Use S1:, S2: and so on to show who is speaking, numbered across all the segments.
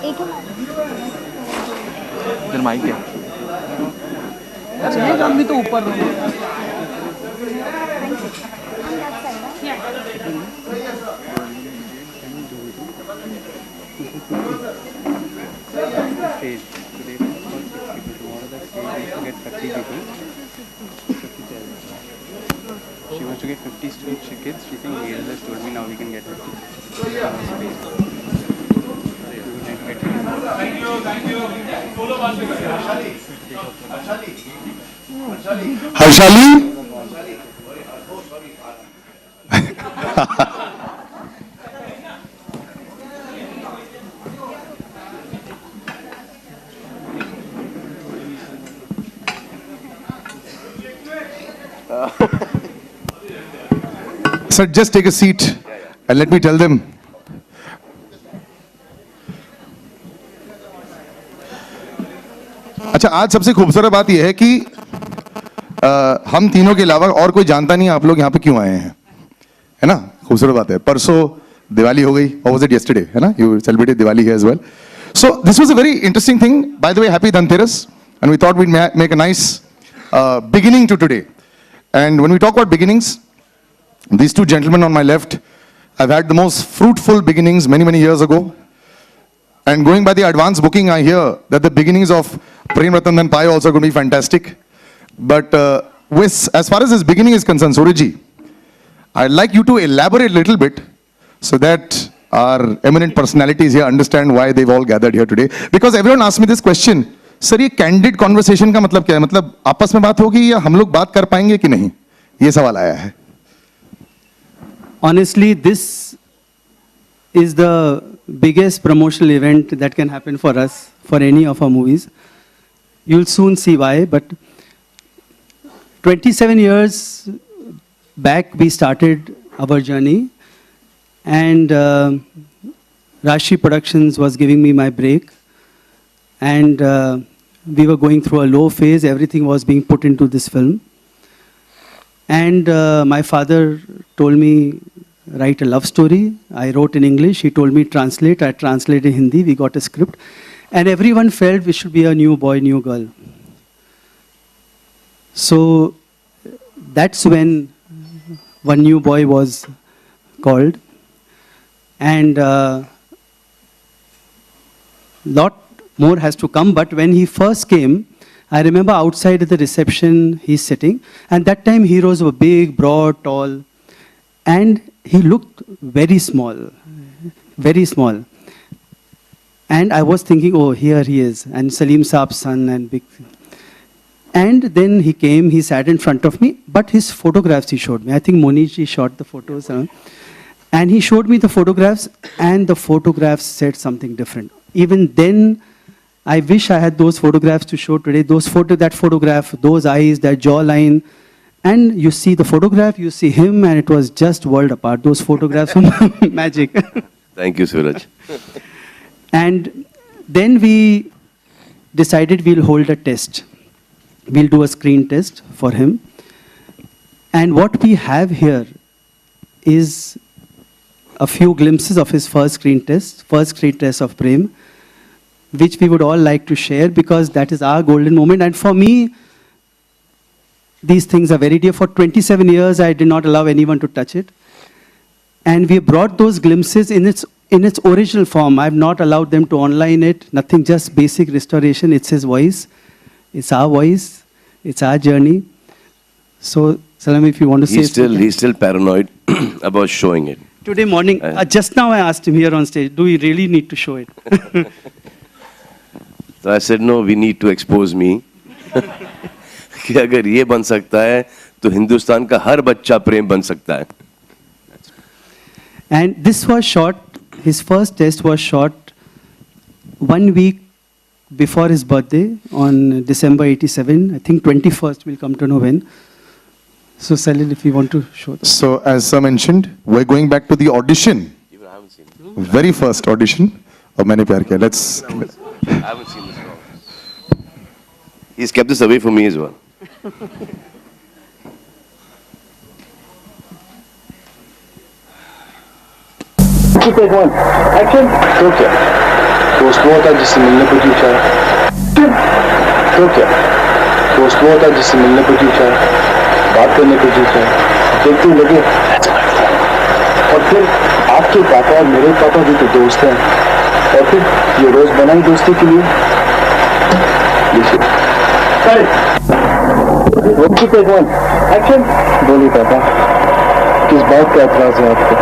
S1: एक ही
S2: इधर माइक है।
S3: अच्छा, एक आदमी तो ऊपर रहो।
S4: Stage today for 60 people. Tomorrow the stage is to get 30 people. 50 chairs. She wants to get 50 kids. She think Gail has told me now we can get 50 space. Thank you.
S5: Harshali Sir, just take a seat and let me tell them. अच्छा, आज सबसे खूबसूरत बात यह है कि हम तीनों के अलावा और कोई जानता नहीं आप लोग यहाँ पे क्यों आए हैं, है ना? खूबसूरत बात है। परसों दिवाली हो गई, or was it yesterday, है ना? You celebrated Diwali here as well. So this was a very interesting thing. By the way, happy Dhanteras, and we thought we'd make a nice beginning to today. And when we talk about beginnings, these two gentlemen on my left have had the most fruitful beginnings many years ago. And going by the advance booking, I hear that the beginnings of Prem Ratan Dhan Pai also going to be fantastic. But as far as this beginning is concerned, Suryaji, I'd like you to elaborate a little bit so that our eminent personalities here understand why they've all gathered here today. Because everyone asked me this question, sir, ये candid conversation का मतलब क्या है? मतलब आपस में बात होगी या हम लोग बात कर पाएंगे कि नहीं? ये सवाल आया है.
S4: Honestly, this is the biggest promotional event that can happen for us, for any of our movies. You'll soon see why, but 27 years back we started our journey, and Rashi Productions was giving me my break, and we were going through a low phase. Everything was being put into this film, and my father told me, write a love story. I wrote in English. He told me translate. I translated Hindi. We got a script. And everyone felt we should be a new boy, new girl. So that's when one new boy was called. And lot more has to come. But when he first came, I remember outside at the reception, he's sitting. And that time heroes were big, broad, tall. And he looked very small, very small. And I was thinking, oh, here he is, and Salim Saab's son, and big. And then he came, he sat in front of me, but his photographs he showed me. I think Moniji shot the photos. And he showed me the photographs, and the photographs said something different. Even then, I wish I had those photographs to show today. That photograph, those eyes, that jawline. And you see the photograph, you see him, and it was just world apart. Those photographs were magic.
S6: Thank you, Suraj.
S4: And then we decided we'll hold a test. We'll do a screen test for him. And what we have here is a few glimpses of his first screen test of Prem, which we would all like to share because that is our golden moment. And for me, these things are very dear. For 27 years, I did not allow anyone to touch it. And we brought those glimpses in its original form. I've not allowed them to online it, nothing, just basic restoration. It's his voice. It's our voice. It's our journey. So, Salam, if you want to say something.
S6: He's still paranoid about showing it.
S4: Today morning, just now I asked him here on stage, do we really need to show it?
S6: So I said, no, we need to expose me. कि अगर ये बन सकता है तो हिंदुस्तान का हर बच्चा प्रेम बन सकता है.
S4: And this was shot, his first test was shot 1 week before his birthday on December 87. I think 21st, we'll come to know when. So Salil, if you want to show that.
S5: So as Sir mentioned, we're going back to the audition.
S6: Even I haven't seen this.
S5: Very first audition of Maine Pyar Kiya. Let's.
S6: I haven't seen this. He's kept this away from me as well.
S7: Take one. Action. Okay.
S1: दोस्त वो होता है जिससे मिलने को जी चाहे। तो क्या, दोस्त वो होता है जिससे मिलने को जी चाहे, बात करने को जी चाहे, देखते ही लगे और फिर आपके पापा और मेरे पापा भी तो दोस्त हैं और फिर ये रोज बनाई दोस्ती के लिए। एक्शन बोलिए पापा, किस बात का एतराज है आपको?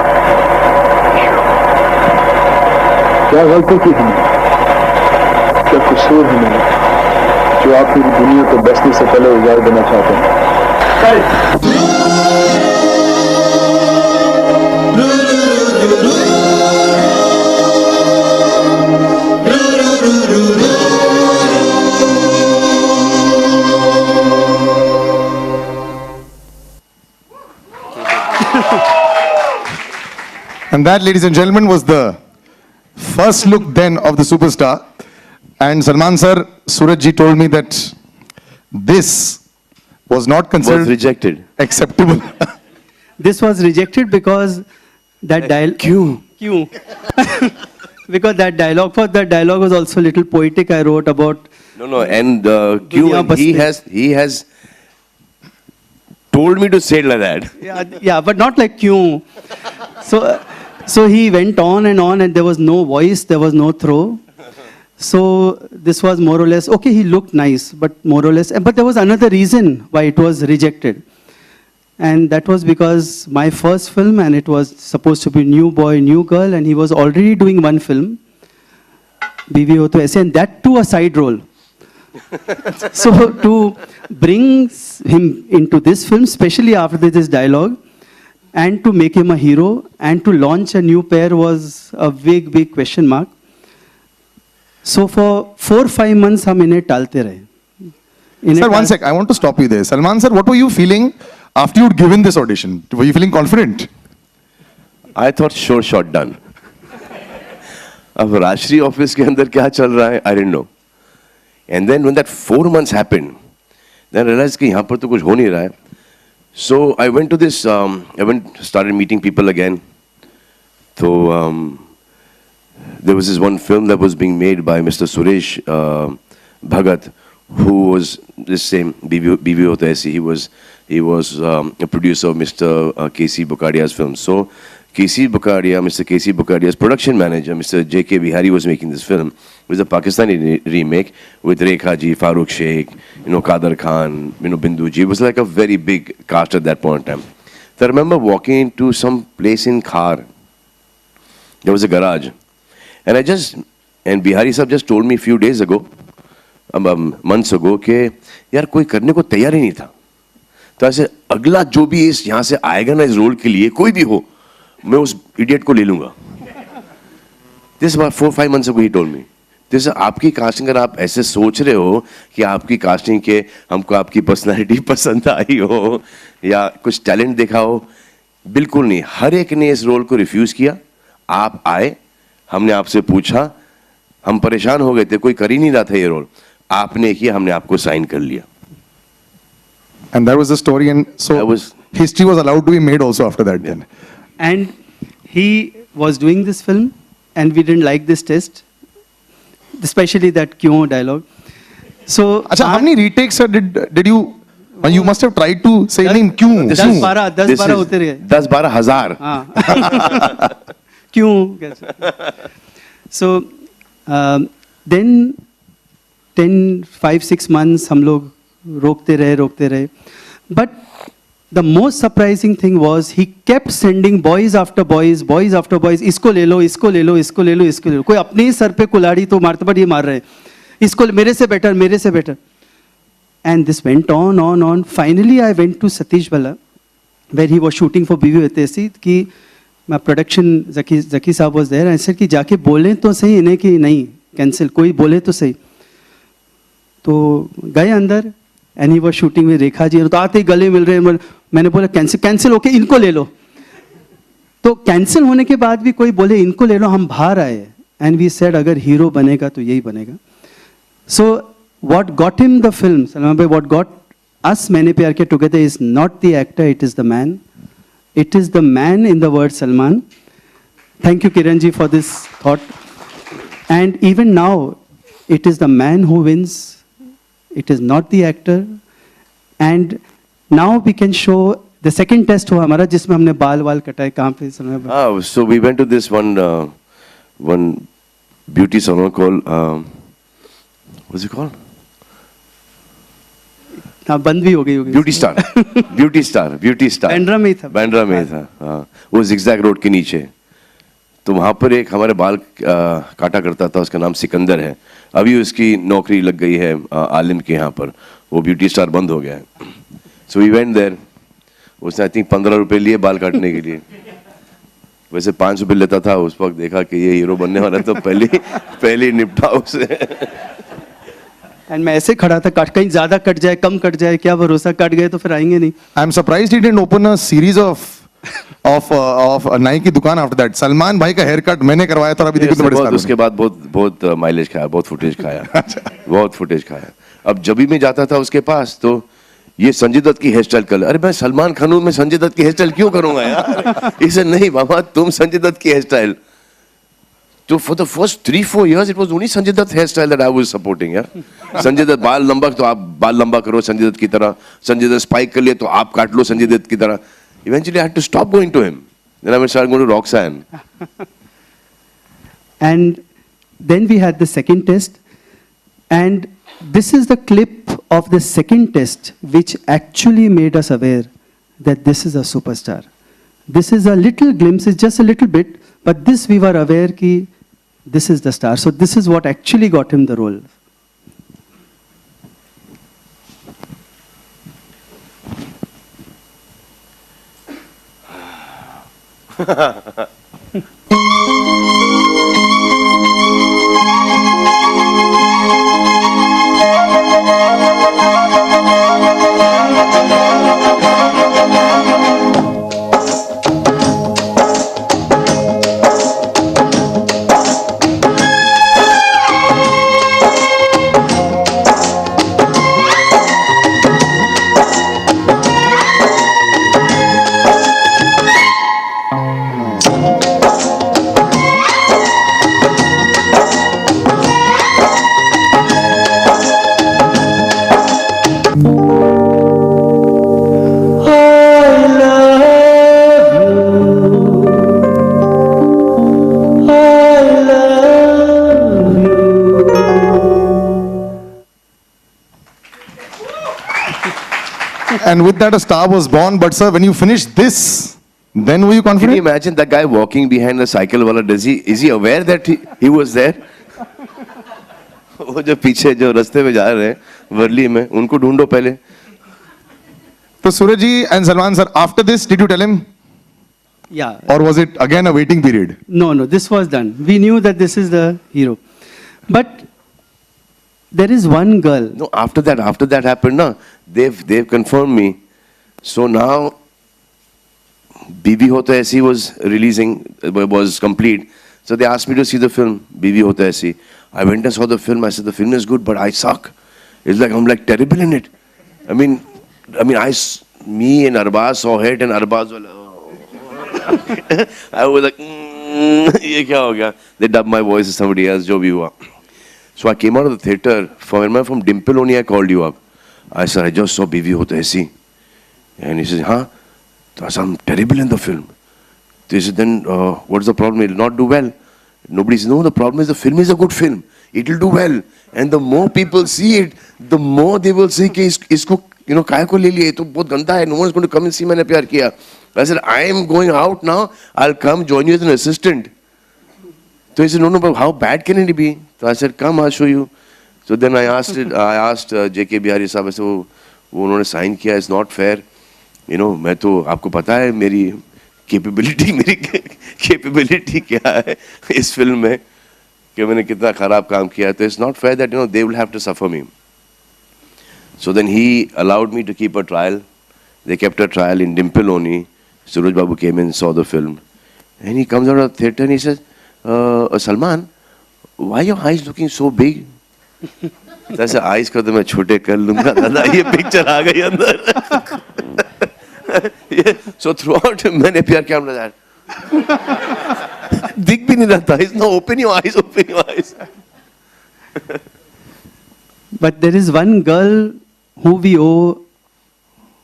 S1: क्या गलती की हमने, क्या कसूर है मैंने जो आप पूरी दुनिया को बसने से पहले उजाड़ देना चाहते हैं?
S5: And that, ladies and gentlemen, was the first look then of the superstar. And Salman sir, Suraj ji told me that this was not
S6: Was
S5: considered
S6: rejected.
S5: acceptable.
S4: This was rejected because that dialogue. Kyun? Because that dialogue was also a little poetic. I wrote about.
S6: No, and
S4: Duniya
S6: Q, he
S4: Basti.
S6: has told me to say it like that.
S4: Yeah, but not like Kyun. So he went on, and there was no voice, there was no throw. So this was more or less, okay, he looked nice, but more or less, but there was another reason why it was rejected. And that was because my first film, and it was supposed to be New Boy, New Girl, and he was already doing one film, Bivi Ho To Aise, and that too a side role. So to bring him into this film, especially after this dialogue, and to make him a hero, and to launch a new pair was a big question mark. So for 4-5 months, हम इन्हें टालते रहे.
S5: Sir, one sec, I want to stop you there. Salman sir, what were you feeling after you'd given this audition? Were you feeling confident?
S6: I thought sure shot done. अब राष्ट्रीय office के अंदर क्या चल रहा है, I didn't know. And then when that 4 months happened, then I realized कि यहाँ पर तो कुछ हो नहीं रहा है. So I went to this, started meeting people again. So there was this one film that was being made by Mr. Suresh Bhagat, who was this same Bivi Ho To Aise. He was a producer of Mr. K.C. Bukadia's film. So Mr. K.C. Bukadia's production manager, Mr. J.K. Bihari, was making this film. It was a Pakistani remake with Rekha Ji, Farooq Sheikh, Kader Khan, Bindu Ji. It was like a very big cast at that point in time. So I remember walking into some place in Khar. There was a garage. And Bihari Sahab just told me a few days ago, months ago, कि यार कोई करने को तैयार ही नहीं था. तो ऐसे अगला जो भी इस यहाँ से आएगा ना इस रोल के लिए, कोई भी हो, मैं उस इडियट को ले लूँगा. This about 4-5 months ago he told me. जैसे आपकी कास्टिंग अगर आप ऐसे सोच रहे हो कि आपकी कास्टिंग के हमको आपकी पर्सनालिटी पसंद आई हो या कुछ टैलेंट देखा हो, बिल्कुल नहीं. हर एक ने इस रोल को रिफ्यूज किया. आप आए, हमने आपसे पूछा, हम परेशान हो गए थे, कोई कर ही नहीं रहा था ये रोल, आपने किया, हमने आपको साइन कर लिया.
S5: And that was the story, and so history was allowed to be made also after that then.
S4: And he was doing this film, and we didn't like this test, especially that Kyun dialogue. So
S5: Acha, how many retakes sir, did you? You must have tried to say name Kyun.
S4: 10-12 होते रहे.
S6: 10-12 हजार.
S4: हाँ. क्यों कैसे? So then 5-6 months हम लोग रोकते रहे. But the most surprising thing was he kept sending boys after boys. इसको ले लो. कोई अपने ही सर पे कुल्हाड़ी तो मारते बट ये मार रहे. इसको मेरे से better. And this went on. Finally I went to Satish Bala, where he was shooting for Bivi Ho To Aise कि my production Zaki साहब was there. I said कि जाके बोलें तो सही इन्हें कि नहीं कैंसिल, कोई बोले तो सही. तो गए अंदर, and he was shooting with Rekha ji. तो आते ही गले मिल रहे हैं. मैंने बोला कैंसिल होके इनको ले लो. तो कैंसिल होने के बाद भी कोई बोले इनको ले लो, हम बाहर आए. And we said अगर हीरो बनेगा तो यही बनेगा. So what got him the film, Salman bhai, what got us मैंने प्यार किया together is not the actor, it is the man. It is the man in the word Salman. Thank you, Kiran ji, for this thought. And even now, it is the man who wins, it is not the actor. And now we can show the second test हुआ हमारा जिसमें हमने बाल वाल कटाए कहाँ पे समय
S6: Ah, so we went to this one beauty salon called what's it called?
S4: हाँ बंद भी हो गई होगी
S6: Beauty Star. Beauty Star. Beauty Star.
S4: Bandra में ही था
S6: बांद्रा में ही था, हाँ, वो zigzag रोड के नीचे। तो वहाँ पर एक हमारे बाल काटा करता था, उसका नाम सिकंदर है। अभी उसकी नौकरी लग गई है आलिम के यहाँ पर, वो ब्यूटी स्टार बंद हो गया है। सो वी वेंट देयर, उसने आई थिंक 15 रुपए लिए बाल काटने के लिए, वैसे 5 रुपए लेता था। उस वक्त देखा कि ये हीरो बनने वाला है तो पहले निपटा उसे।
S4: एंड मैं ऐसे खड़ा था, कहीं ज्यादा कट जाए कम कट जाए क्या भरोसा, कट गए तो फिर आएंगे नहीं।
S5: I am surprised he didn't open a series of नाई की दुकान आफ्टर दैट। सलमान भाई का हेयर कट मैंने करवाया था, अभी देखो तो बड़े
S6: बहुत,
S5: स्टार
S6: उसके बाद बहुत माइलेज खाया, बहुत फुटेज खाया, बहुत फुटेज खाया। अब जब भी मैं जाता था उसके पास तो ये संजय दत्त की हेयर स्टाइल कर, अरे मैं सलमान खान हूं, मैं संजय दत्त की हेयर स्टाइल क्यों करूंगा यार? इसे नहीं बाबा, तुम संजय दत्त की हेयर स्टाइल। तो for the first 3-4 years it was only Sanjay Dutt hair style that I was supporting यार। संजय दत्त बाल लंबा तो आप बाल लंबा करो संजय दत्त की तरह, संजय दत्त स्पाइक कर लिए तो आप काट लो संजय दत्त की तरह। Eventually I had to stop going to him. Then I started going to Roxanne.
S4: And then we had the second test, and this is the clip of the second test which actually made us aware that this is a superstar. This is a little glimpse, it's just a little bit, but this we were aware ki this is the star. So this is what actually got him the role.
S5: And with that, a star was born. But sir, when you finished this, then were you
S6: Can you
S5: confident?
S6: imagine that guy walking behind the cycle wala? Is he aware that he was there? वो जो पीछे जो रास्ते में जा रहे हैं वर्ली में, उनको ढूंढो पहले।
S5: So Suraj ji and Salman sir, after this, did you tell him?
S4: Yeah.
S5: Or was it again a waiting period?
S4: No, this was done. We knew that this is the hero. But there is one girl.
S6: No, after that happened, na, they've confirmed me. So now, Bibi Hota Aisi was complete. So they asked me to see the film, Bibi Hota Aisi. I went and saw the film. I said, the film is good, but I suck. It's like, I'm like terrible in it. Me and Arbaz saw it, and Arbaz was like, I was like, ye kya ho gaya? They dubbed my voice as somebody else, jo bhi hua. So I came out of the theater. From Dimple only, I called you up. I said, I just saw Bibi Hota Aisi. And he says, huh? So I said, I'm terrible in the film. So he said, then what's the problem? It will not do well. Nobody says, no, the problem is the film is a good film. It will do well. And the more people see it, the more they will say, कि इसको, काय को ले लिया, ये तो बहुत गंदा है. No one is going to come and see मैंने प्यार किया. I said, I am going out now. I'll come join you as an assistant. So he said, no, but how bad can it be? So I said, come, I'll show you. So then I asked J.K. Bihari साहब, ऐसे वो उन्होंने sign किया. It's not fair. मैं तो आपको पता है मेरी capability क्या है इस फिल्म में कि मैंने कितना खराब काम किया है. तो it's not fair that they will have to suffer me. So then he allowed me to keep a trial. They kept a trial in Dimple only. Suraj Babu came in, saw the film, and he comes out of the theater and he says, Salman, why are your eyes looking so big? I said, eyes को तो मैं छोटे कर लूँगा दादा, ये picture आ गई अंदर. So throughout मैंने प्यार किया like that. दिख भी नहीं रहा था. He's no, open your eyes, open your eyes.
S4: But there is one girl who we owe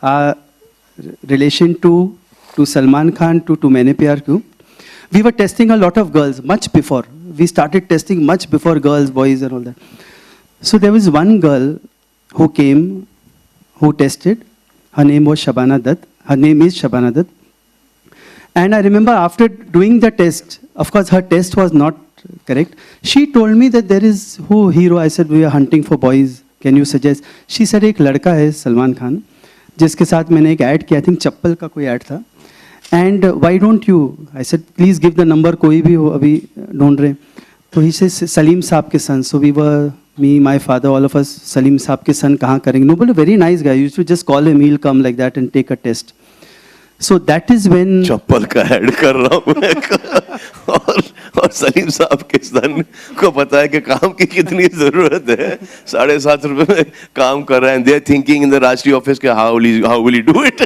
S4: our relation to Salman Khan, to Maine Pyar Kyun. We were testing a lot of girls much before. We started testing much before girls, boys and all that. So there was one girl who came, who tested. Her name was Shabana Dutt. Her name is Shabana Dutt. And I remember after doing the test, of course her test was not correct. She told me that there is who hero. I said we are hunting for boys. Can you suggest? She said एक लड़का है सलमान खान जिसके साथ मैंने एक add किया. I think चप्पल का कोई ऐड था. And why don't you? I said please give the number. कोई भी हो अभी ढूंढ रहे. तो he says सलीम साहब के son. So we were, me, my father, all of us, Salim साहब के son कहाँ करेंगे? No, but a very nice guy. You used to just call him. He'll come like that and take a test. So that is when
S6: चप्पल का add कर रहा हूँ मैं. और सलीम साहब के सन को पता है कि काम की कितनी जरूरत है. 7.5 रुपए में काम कर रहे हैं. They are thinking in the राष्ट्रीय ऑफिस के how will he do it?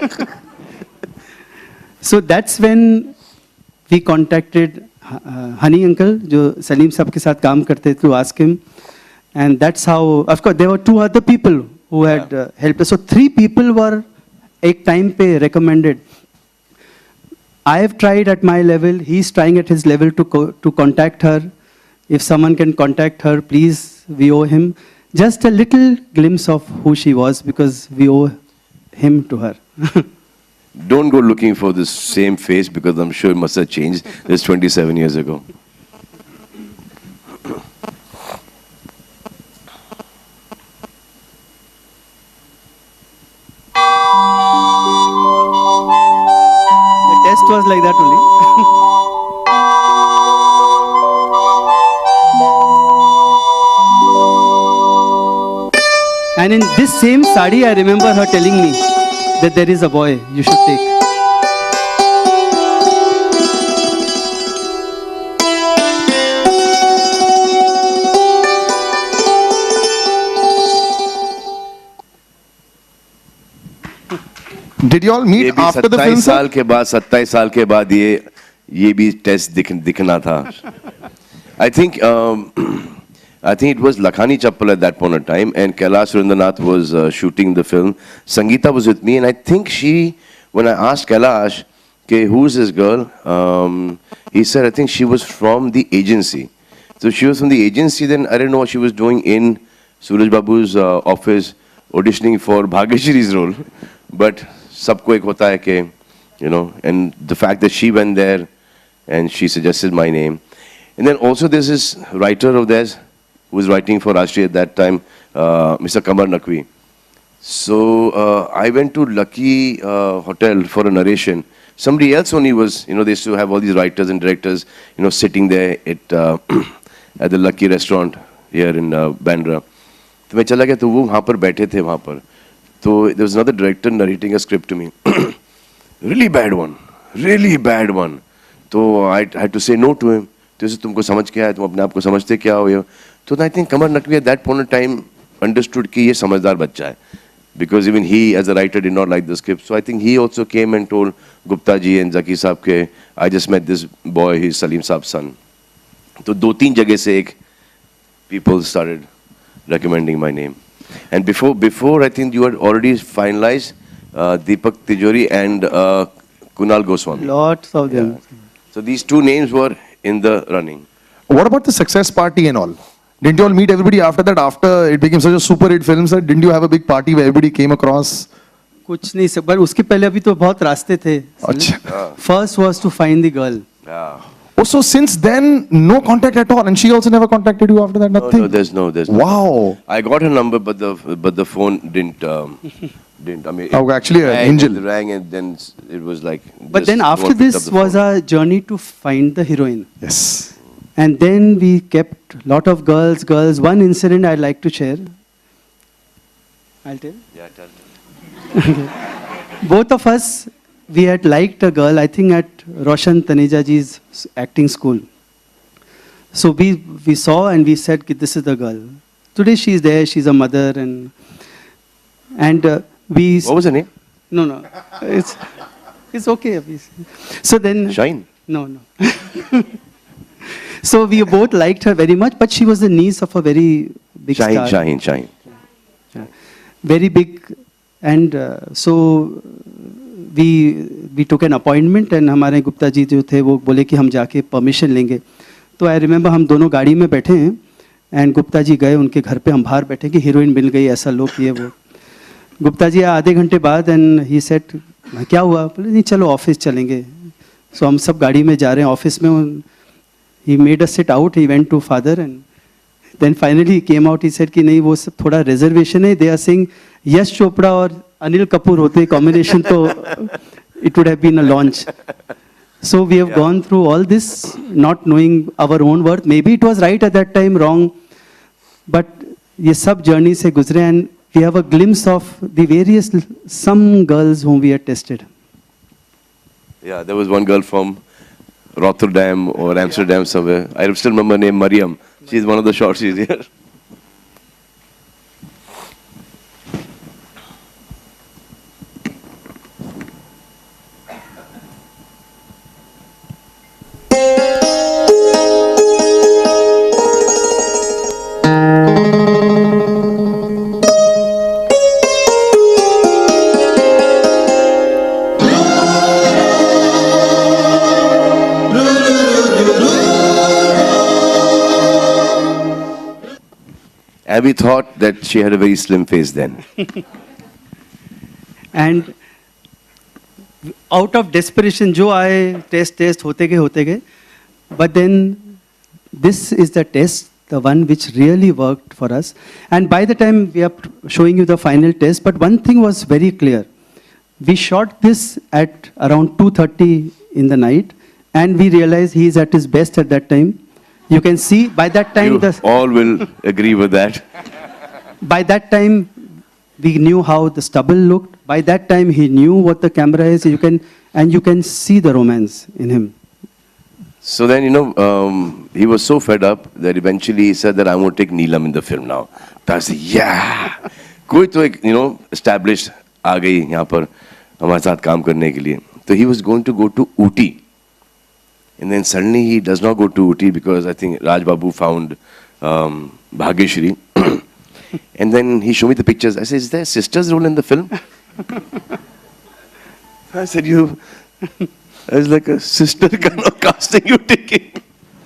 S4: So that's when we contacted Honey Uncle, जो सलीम साहब के साथ काम करते थे, to ask him. And that's how, of course, there were 2 other people who had helped us. So 3 people were एक time पे recommended. I have tried at my level. He's trying at his level to contact her. If someone can contact her, please, we owe him just a little glimpse of who she was because we owe him to her.
S6: Don't go looking for the same face because I'm sure it must have changed. This 27 years ago.
S4: The test was like that only. And in this same sari, I remember her telling me that there is a boy you should take.
S5: Did you all meet
S6: ये भी
S5: after the
S6: 27
S5: film,
S6: साल
S5: sir?
S6: के बाद 27 साल के बाद ये भी टेस्ट दिखना था. I think it was Lakhani Chappal at that point of time, and Kailash Surendranath was shooting the film. Sangeeta was with me, and I think when I asked Kailash, okay, who's this girl? He said, I think she was from the agency. So she was from the agency, then I don't know what she was doing in Suraj Babu's office, auditioning for Bhagyashri's role. But sabko ek hota hai ke, you know, and the fact that she went there and she suggested my name. And then also there's this writer of theirs who was writing for Rashtriya at that time, Mr. Kamar Naqvi. So I went to Lucky Hotel for a narration. Somebody else only was, you know, they used to have all these writers and directors, you know, sitting there at at the Lucky restaurant here in Bandra. तो मैं चला गया तो वो वहाँ पर बैठे थे वहाँ पर. So there was another director narrating a script to me. Really bad one. So I had to say no to him. तो ऐसे तुमको समझ क्या है, तुम अपने आप को समझते क्या हो ये? So I think Kamar Naqvi at that point in time understood कि ये समझदार बच्चा है. Because even he as a writer did not like the script. So I think he also came and told Gupta ji and Zaki saab ke, I just met this boy, he's Salim saab's son. तो 2-3 जगह से एक people started recommending my name. And before I think you had already finalized Deepak Tijori and Kunal Goswami.
S4: Lots of them.
S6: So these 2 names were in the running.
S5: What about the success party and all? Didn't you all meet everybody after that? After it became such a super hit film, sir, didn't you have a big party where everybody came across?
S4: कुछ नहीं सब, पर उसके पहले अभी तो बहुत रास्ते थे.
S5: अच्छा.
S4: First was to find the girl.
S6: Yeah.
S5: Oh, so since then, no contact at all, and she also never contacted you after that. Nothing.
S6: No, there's no.
S5: Wow.
S6: I got her number, but the phone didn't. I mean,
S5: Oh, actually, an angel.
S6: It rang, and then it was like.
S4: But
S6: just
S4: then
S6: no
S4: after
S6: one picked up
S4: this
S6: the
S4: was
S6: phone.
S4: a journey to find the heroine.
S5: Yes.
S4: And then we kept lot of girls. One incident I'd like to share. I'll tell.
S6: Yeah, tell.
S4: Both of us, we had liked a girl, I think at Roshan Taneja ji's acting school. So we saw and we said, this is the girl. Today she's there, she's a mother and we...
S6: What was her name?
S4: No. It's okay. So then...
S6: Shine.
S4: No. So we both liked her very much, but she was the niece of a very big star.
S6: Shaheen.
S4: Very big, and so we took an appointment, and हमारे गुप्ता जी जो थे वो बोले कि हम जाके permission लेंगे. तो आई रिमेंबर हम दोनों गाड़ी में बैठे हैं, एंड गुप्ता जी गए उनके घर पे, हम बाहर बैठे कि हीरोइन मिल गई, ऐसा लोग ये वो. गुप्ता जी आधे घंटे बाद, एंड ही सेड क्या हुआ, बोले नहीं चलो ऑफिस चलेंगे. सो हम सब गाड़ी में जा रहे हैं ऑफिस में. He made us sit out, he went to father, and then finally came out. He said कि नहीं वो सब थोड़ा रिजर्वेशन है. They are saying Yash Chopra और अनिल कपूर होते कॉम्बिनेशन तो it would have been a launch. So we have gone through all this, not knowing our own worth. Maybe it was right at that time, wrong. But ये सब journey से गुजरे, and we have a glimpse of the various some girls whom we had tested.
S6: Yeah, there was one girl from Rotterdam or Amsterdam somewhere. I still remember her name, Mariam. She's one of the shorties here. Abby thought that she had a very slim face then.
S4: And out of desperation, जो आए test होते गए. But then this is the test, the one which really worked for us. And by the time we are showing you the final test, but one thing was very clear. We shot this at around 2:30 in the night, and we realized he is at his best at that time. You can see by that time
S6: You all will agree with that.
S4: by that time we knew how the stubble looked. By that time he knew what the camera is. You can see the romance in him.
S6: So then, he was so fed up that eventually he said that I want to take Neelam in the film now. So I said, yeah. कोई तो एक, established आ गई यहाँ पर हमारे साथ काम करने के लिए. So he was going to go to Ooty. And then suddenly he does not go to Ooty because I think Raj Babu found Bhagyashri. And then he showed me the pictures. I said, is there a sister's role in the film? I said, as like a sister kind of casting you taking.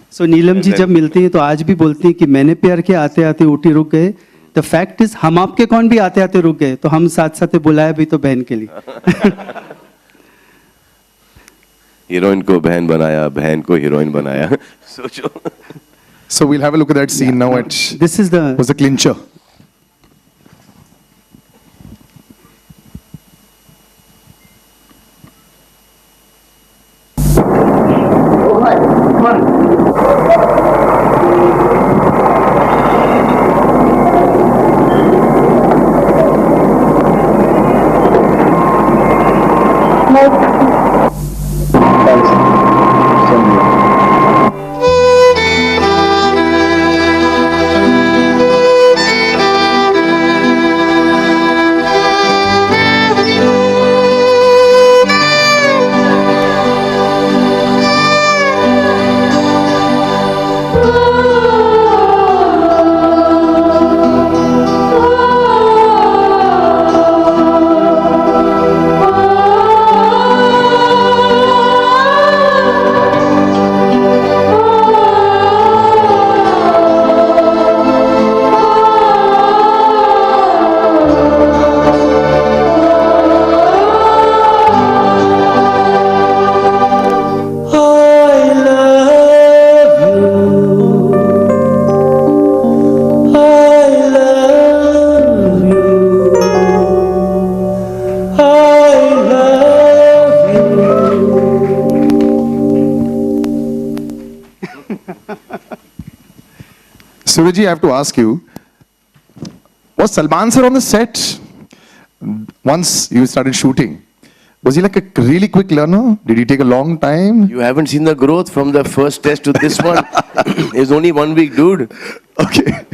S4: So Neelam ji जब मिलती हैं तो आज भी बोलती हैं कि मैंने प्यार किया, आते आते ऊटी रुक गए. The fact is हम आपके कौन भी आते आते रुक गए, तो हम साथ साथ बुलाया भी तो बहन के लिए.
S6: हीरोइन को बहन बनाया, बहन को हीरोइन बनाया. सोचो.
S5: So we'll have a look at that scene now.
S4: This is the
S5: was the clincher. Suryaji, I have to ask you, was Salman sir on the set once you started shooting? Was he like a really quick learner? Did he take a long time?
S6: You haven't seen the growth from the first test to this one. It's only 1 week, dude.
S5: Okay.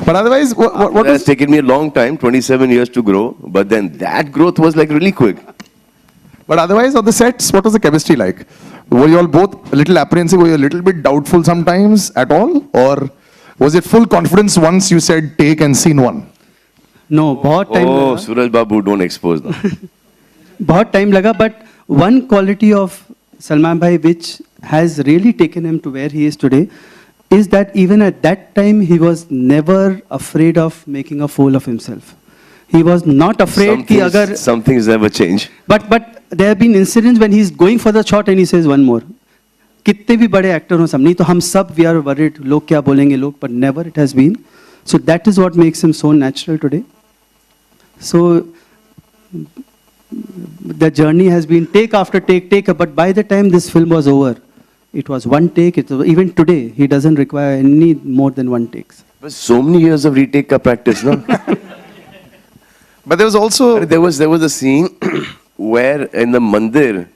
S5: But otherwise, what
S6: It's taken me a long time, 27 years to grow. But then that growth was like really quick.
S5: But otherwise, on the sets, what was the chemistry like? Were you all both a little apprehensive? Were you a little bit doubtful sometimes at all? Or was it full confidence once you said take and scene one?
S4: No, बहुत time
S6: Oh,
S4: लगा.
S6: Suraj Babu, don't expose them.
S4: बहुत time लगा, but one quality of Salman Bhai which has really taken him to where he is today is that even at that time he was never afraid of making a fool of himself. He was not afraid कि अगर
S6: Some things never change.
S4: but there have been incidents when he's going for the shot and he says one more. कितने भी बड़े actor हो सब नहीं तो हम सब we are worried लोग क्या बोलेंगे लोग, but never it has been. So that is what makes him so natural today. So the journey has been take after take, but by the time this film was over, it was one take. It was, even today, he doesn't require any more than one takes.
S6: But so many years of retake ka practice, no?
S5: But there was also
S6: There was a scene where in the mandir,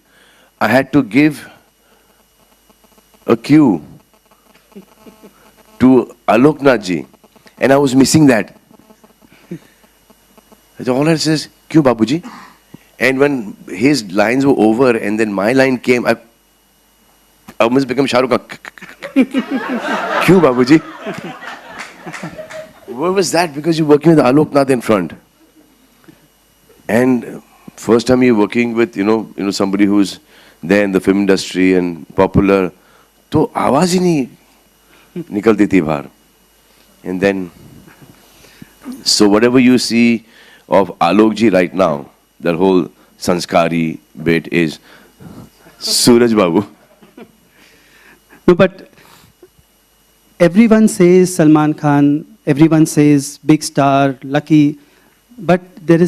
S6: I had to give a cue to Alok Nath ji, and I was missing that. So all I says, "Kyun, Babuji?" And when his lines were over, and then my line came, I almost become Shah Rukh Khan. "Kyun, Babuji?" Where was that? Because you're working with Alok Nath in front. And first time you're working with, you know, somebody who's there in the film industry and popular, तो आवाज ही नहीं निकलती थी बाहर. And then, so whatever you see of Alok ji right now, that whole sanskari bit is Suraj Babu.
S4: No, but everyone says Salman Khan, everyone says big star, lucky, but there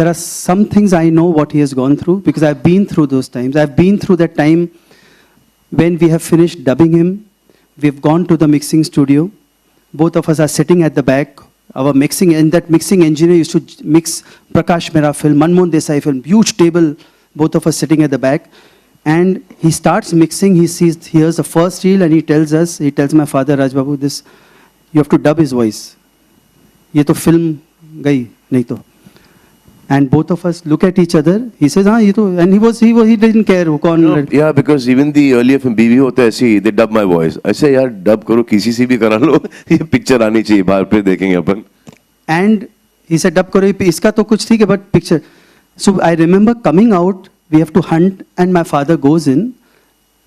S4: are some things I know what he has gone through because I've been through those times. I've been through that time when we have finished dubbing him. We've gone to the mixing studio. Both of us are sitting at the back. Our mixing, and that mixing engineer used to mix Prakash Mehra film, Manmohan Desai film, huge table, both of us sitting at the back. And he starts mixing, he hears the first reel and he tells my father, Raj Babu, this, you have to dub his voice. ये तो film गई, नहीं तो. And both of us look at each other. He says, हाँ ये तो, and he didn't care वो कौन.
S6: Yeah, because even the earlier film बीवी होता है ऐसी, they dub my voice. I say यार dub करो किसी से भी करा लो, ये picture आनी चाहिए बाहर पे देखेंगे अपन.
S4: And he said, dub करो इसका तो कुछ ठीक है, but picture. So I remember coming out, we have to hunt, and my father goes in,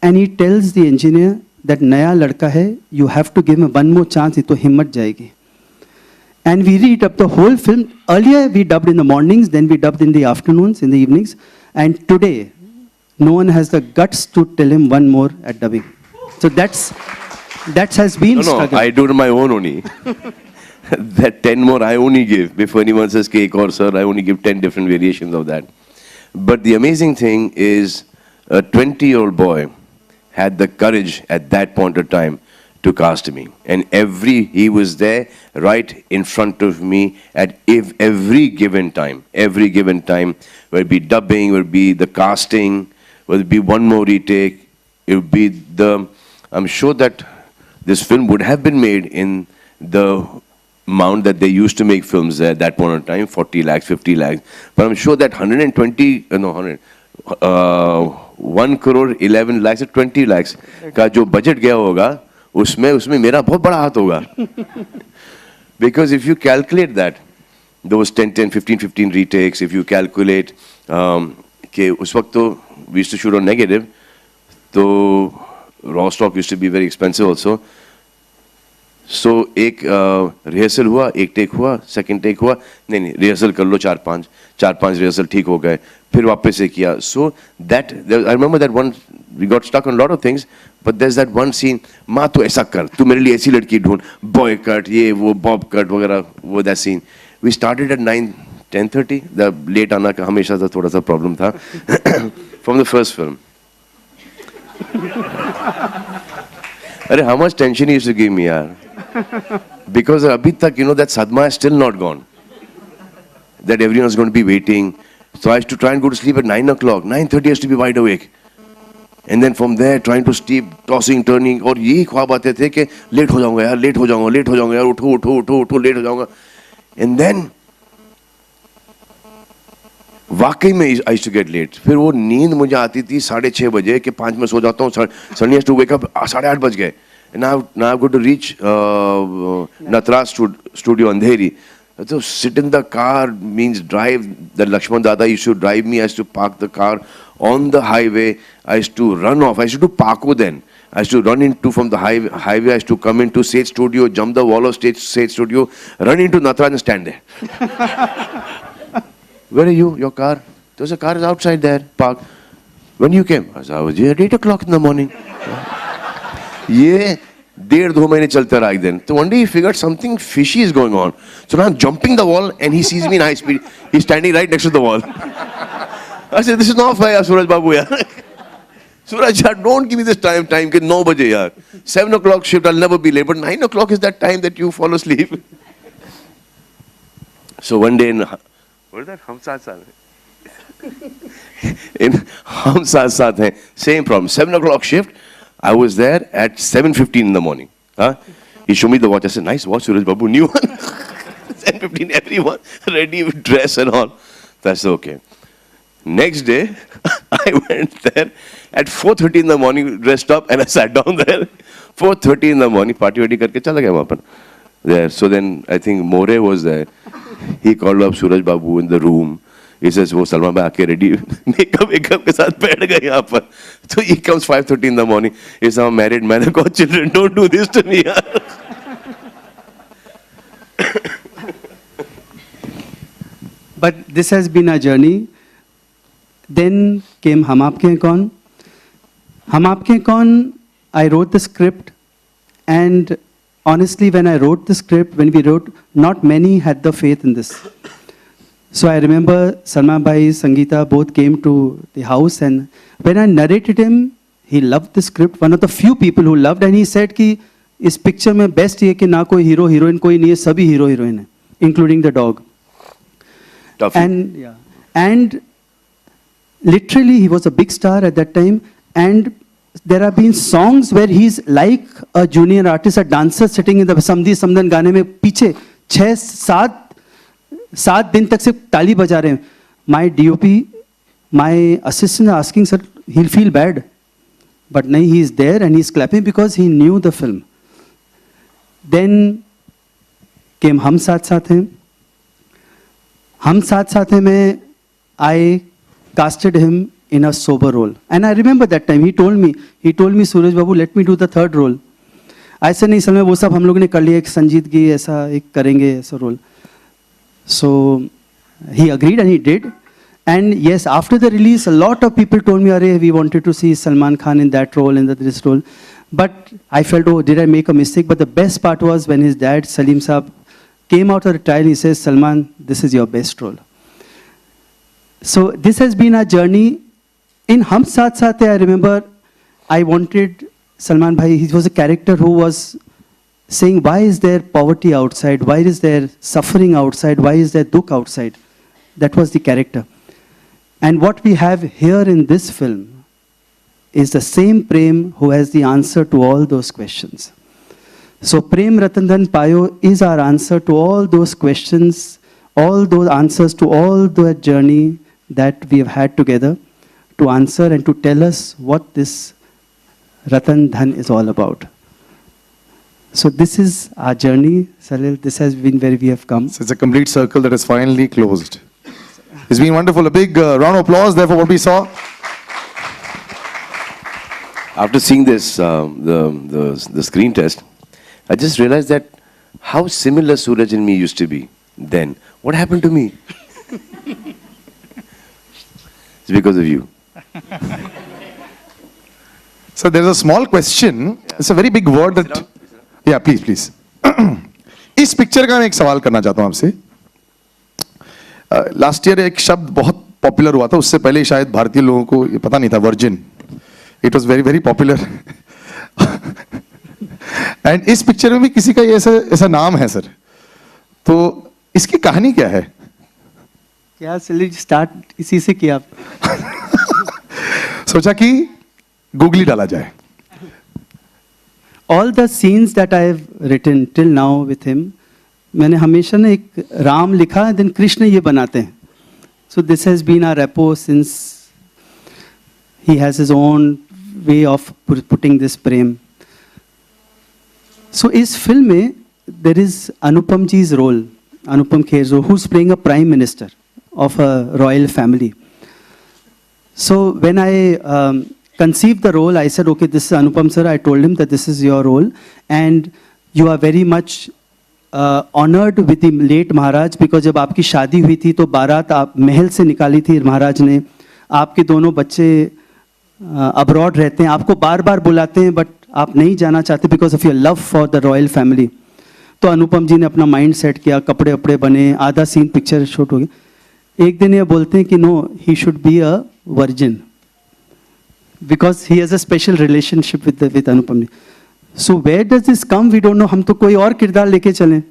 S4: and he tells the engineer that नया लड़का है, you have to give him one more chance, ये तो हिम्मत जाएगी. And we read up the whole film. Earlier we dubbed in the mornings, then we dubbed in the afternoons, in the evenings. And today, no one has the guts to tell him one more at dubbing. So that has been struggle.
S6: I do it on my own only. That 10 more I only give. Before anyone says cake or sir, I only give 10 different variations of that. But the amazing thing is a 20-year-old boy had the courage at that point of time to cast me. And he was there right in front of me at every given time, whether it be dubbing, whether it be the casting, whether it be one more retake, it would be I'm sure that this film would have been made in the amount that they used to make films at that point of time, 40 lakhs, 50 lakhs. But I'm sure that 1 crore 11 lakhs or 20 lakhs का जो budget गया होगा, उसमें मेरा बहुत बड़ा हाथ होगा. Because if you calculate that, those 10, 15 retakes, if you calculate कि उस वक्त तो we used to shoot on negative, तो raw stock used to be very expensive also. So एक rehearsal हुआ, एक take हुआ, second take हुआ, नहीं rehearsal कर लो 4-5 rehearsal ठीक हो गए, फिर वापस से किया. So that I remember that one, we got stuck on a lot of things, but there's that one scene, माँ तू ऐसा कर, तू मेरे लिए ऐसी लड़की ढूंढ, boy cut, ये वो bob cut वगैरह, वो that scene. We started at 10:30. The late आना का हमेशा था थोड़ा सा problem था from the first film. अरे how much tension he used to give me यार. Because abhi tak, that sadma is still not gone. That everyone is going to be waiting. So I used to try and go to sleep at 9 o'clock. 9:30 I used to be wide awake. And then from there trying to sleep, tossing, turning. और यही ख्वाब आते थे कि late हो जाऊंगा यार, late हो जाऊंगा यार, उठो, लेट हो जाऊंगा. And then वाकई में I used to get late. फिर वो नींद मुझे आती थी 6:30 बजे कि 5 में सो जाता हूँ. सडनली टू वेक अप 8:30 बज गए. Now I've got to reach Natraj studio Andheri. So sit in the car means drive. The Lakshman Dada used to drive me. I used to park the car on the highway. I used to run off. I used to do parkour then. I used to run into from the highway. I used to come into Stage Studio, jump the wall of Stage Studio, run into Natraj and stand there. Where are you? Your car? There's a car is outside there, parked. When you came? I was here at 8 o'clock in the morning. ये 1.5-2 महीने चलता रहा एक दिन. So one day he figured something fishy is going on. So now I'm jumping the wall and he sees me in high speed. He's standing right next to the wall. I said, this is not fair, Suraj Babu. Yaar. Suraj, yaar, don't give me this time. Ke 9 baje yaar. 7 o'clock shift, I'll never be late. But 9 o'clock is that time that you fall asleep. So one day in, what is that? Hum Saath Saath Hain. In Hum Saath Saath Hain, same problem. 7 o'clock shift. I was there at 7:15 in the morning. He showed me the watch. I said, nice watch, Suraj Babu, new one. 7:15, everyone ready with dress and all. That's okay. Next day, I went there at 4:30 in the morning, dressed up, and I sat down there. 4:30 in the morning, party karke chala gaya wahan par. There. So then, I think More was there. He called up Suraj Babu in the room. He says, वो सलमान भाई आके ready makeup के साथ बैठ गए यहाँ पर. So he comes 5:30 in the morning. He says, I'm married man, I've got children. Don't do this to me.
S4: But this has been a journey. Then came Hum Aapke Hain Kaun. Hum Aapke Hain Kaun, I wrote the script, and honestly, when I wrote the script, when we wrote, not many had the faith in this. So I remember Salman Bhai, Sangeeta both came to the house, and when I narrated him, he loved the script. One of the few people who loved, and he said कि इस picture में best ये कि ना कोई hero heroine कोई नहीं है, सभी hero heroine है, including the dog.
S6: Tough.
S4: And literally he was a big star at that time, and there have been songs where he's like a junior artist, a dancer sitting in the Samdi Samdan गाने में पीछे 6-7 दिन तक सिर्फ ताली बजा रहे हैं. My DOP, my assistant asking, sir, he'll feel bad. But nahi, he is there and he's clapping because he knew the film. Then came Hum Saath Saath Hain. Hum Saath Saath Hain mein, I casted him in a sober role. And I remember that time, he told me, Suraj Babu, let me do the third role. I said, नहीं समय वो सब हम लोग ने कर लिया, एक संजीत की ऐसा एक करेंगे ऐसा role. So he agreed and he did. And yes, after the release, a lot of people told me, Arey, we wanted to see Salman Khan in that role, in this role. But I felt, oh, did I make a mistake? But the best part was when his dad, Salim Saab, came out of the trial, he says, Salman, this is your best role. So this has been our journey. In Hum Saath Saath Hain, I remember I wanted Salman Bhai, he was a character who was saying, why is there poverty outside? Why is there suffering outside? Why is there dukh outside? That was the character. And what we have here in this film is the same Prem who has the answer to all those questions. So Prem Ratan Dhan Payo is our answer to all those questions, all those answers to all the journey that we have had together to answer and to tell us what this Ratan Dhan is all about. So this is our journey, Salil. This has been where we have come.
S5: So it's a complete circle that is finally closed. It's been wonderful. A big round of applause there for what we saw.
S6: After seeing this, the screen test, I just realized that how similar Suraj and me used to be then. What happened to me? It's because of you.
S5: So there's a small question. It's a very big word that... Yeah, please, please. इस picture का मैं एक सवाल करना चाहता हूं आपसे. Last year एक शब्द बहुत पॉपुलर हुआ था, उससे पहले शायद भारतीय लोगों को ये पता नहीं था, virgin. It was very very popular. And इस पिक्चर में भी किसी का ये ऐसा नाम है सर. तो इसकी कहानी क्या है?
S4: क्या सलील स्टार्ट इसी से किया.
S5: सोचा कि गूगली डाला जाए.
S4: All the scenes that I have written till now with him, मैंने हमेशा ना एक राम लिखा, then कृष्ण ये बनाते हैं. So this has been our rapport since he has his own way of putting this prem. So इस film में there is Anupam ji's role, Anupam Kher's role, who's playing a prime minister of a royal family. So when I conceived the role, I said, okay, this is Anupam sir. I told him that this is your role, and you are very much honored with the late Maharaj, because जब आपकी शादी हुई थी तो बारात आप महल से निकाली थी महाराज ने. आपके दोनों बच्चे अब्रॉड रहते हैं, आपको बार बार बुलाते हैं, बट आप नहीं जाना चाहते because of your love for the royal family. तो अनुपम जी ने अपना माइंड सेट किया, कपड़े वपड़े बने, आधा सीन पिक्चर शूट हो गया. एक दिन ये बोलते हैं कि no, he should be a virgin because he has a special relationship with Anupam ji. So where does this come, we don't know. हम तो कोई और किरदार लेके चलें,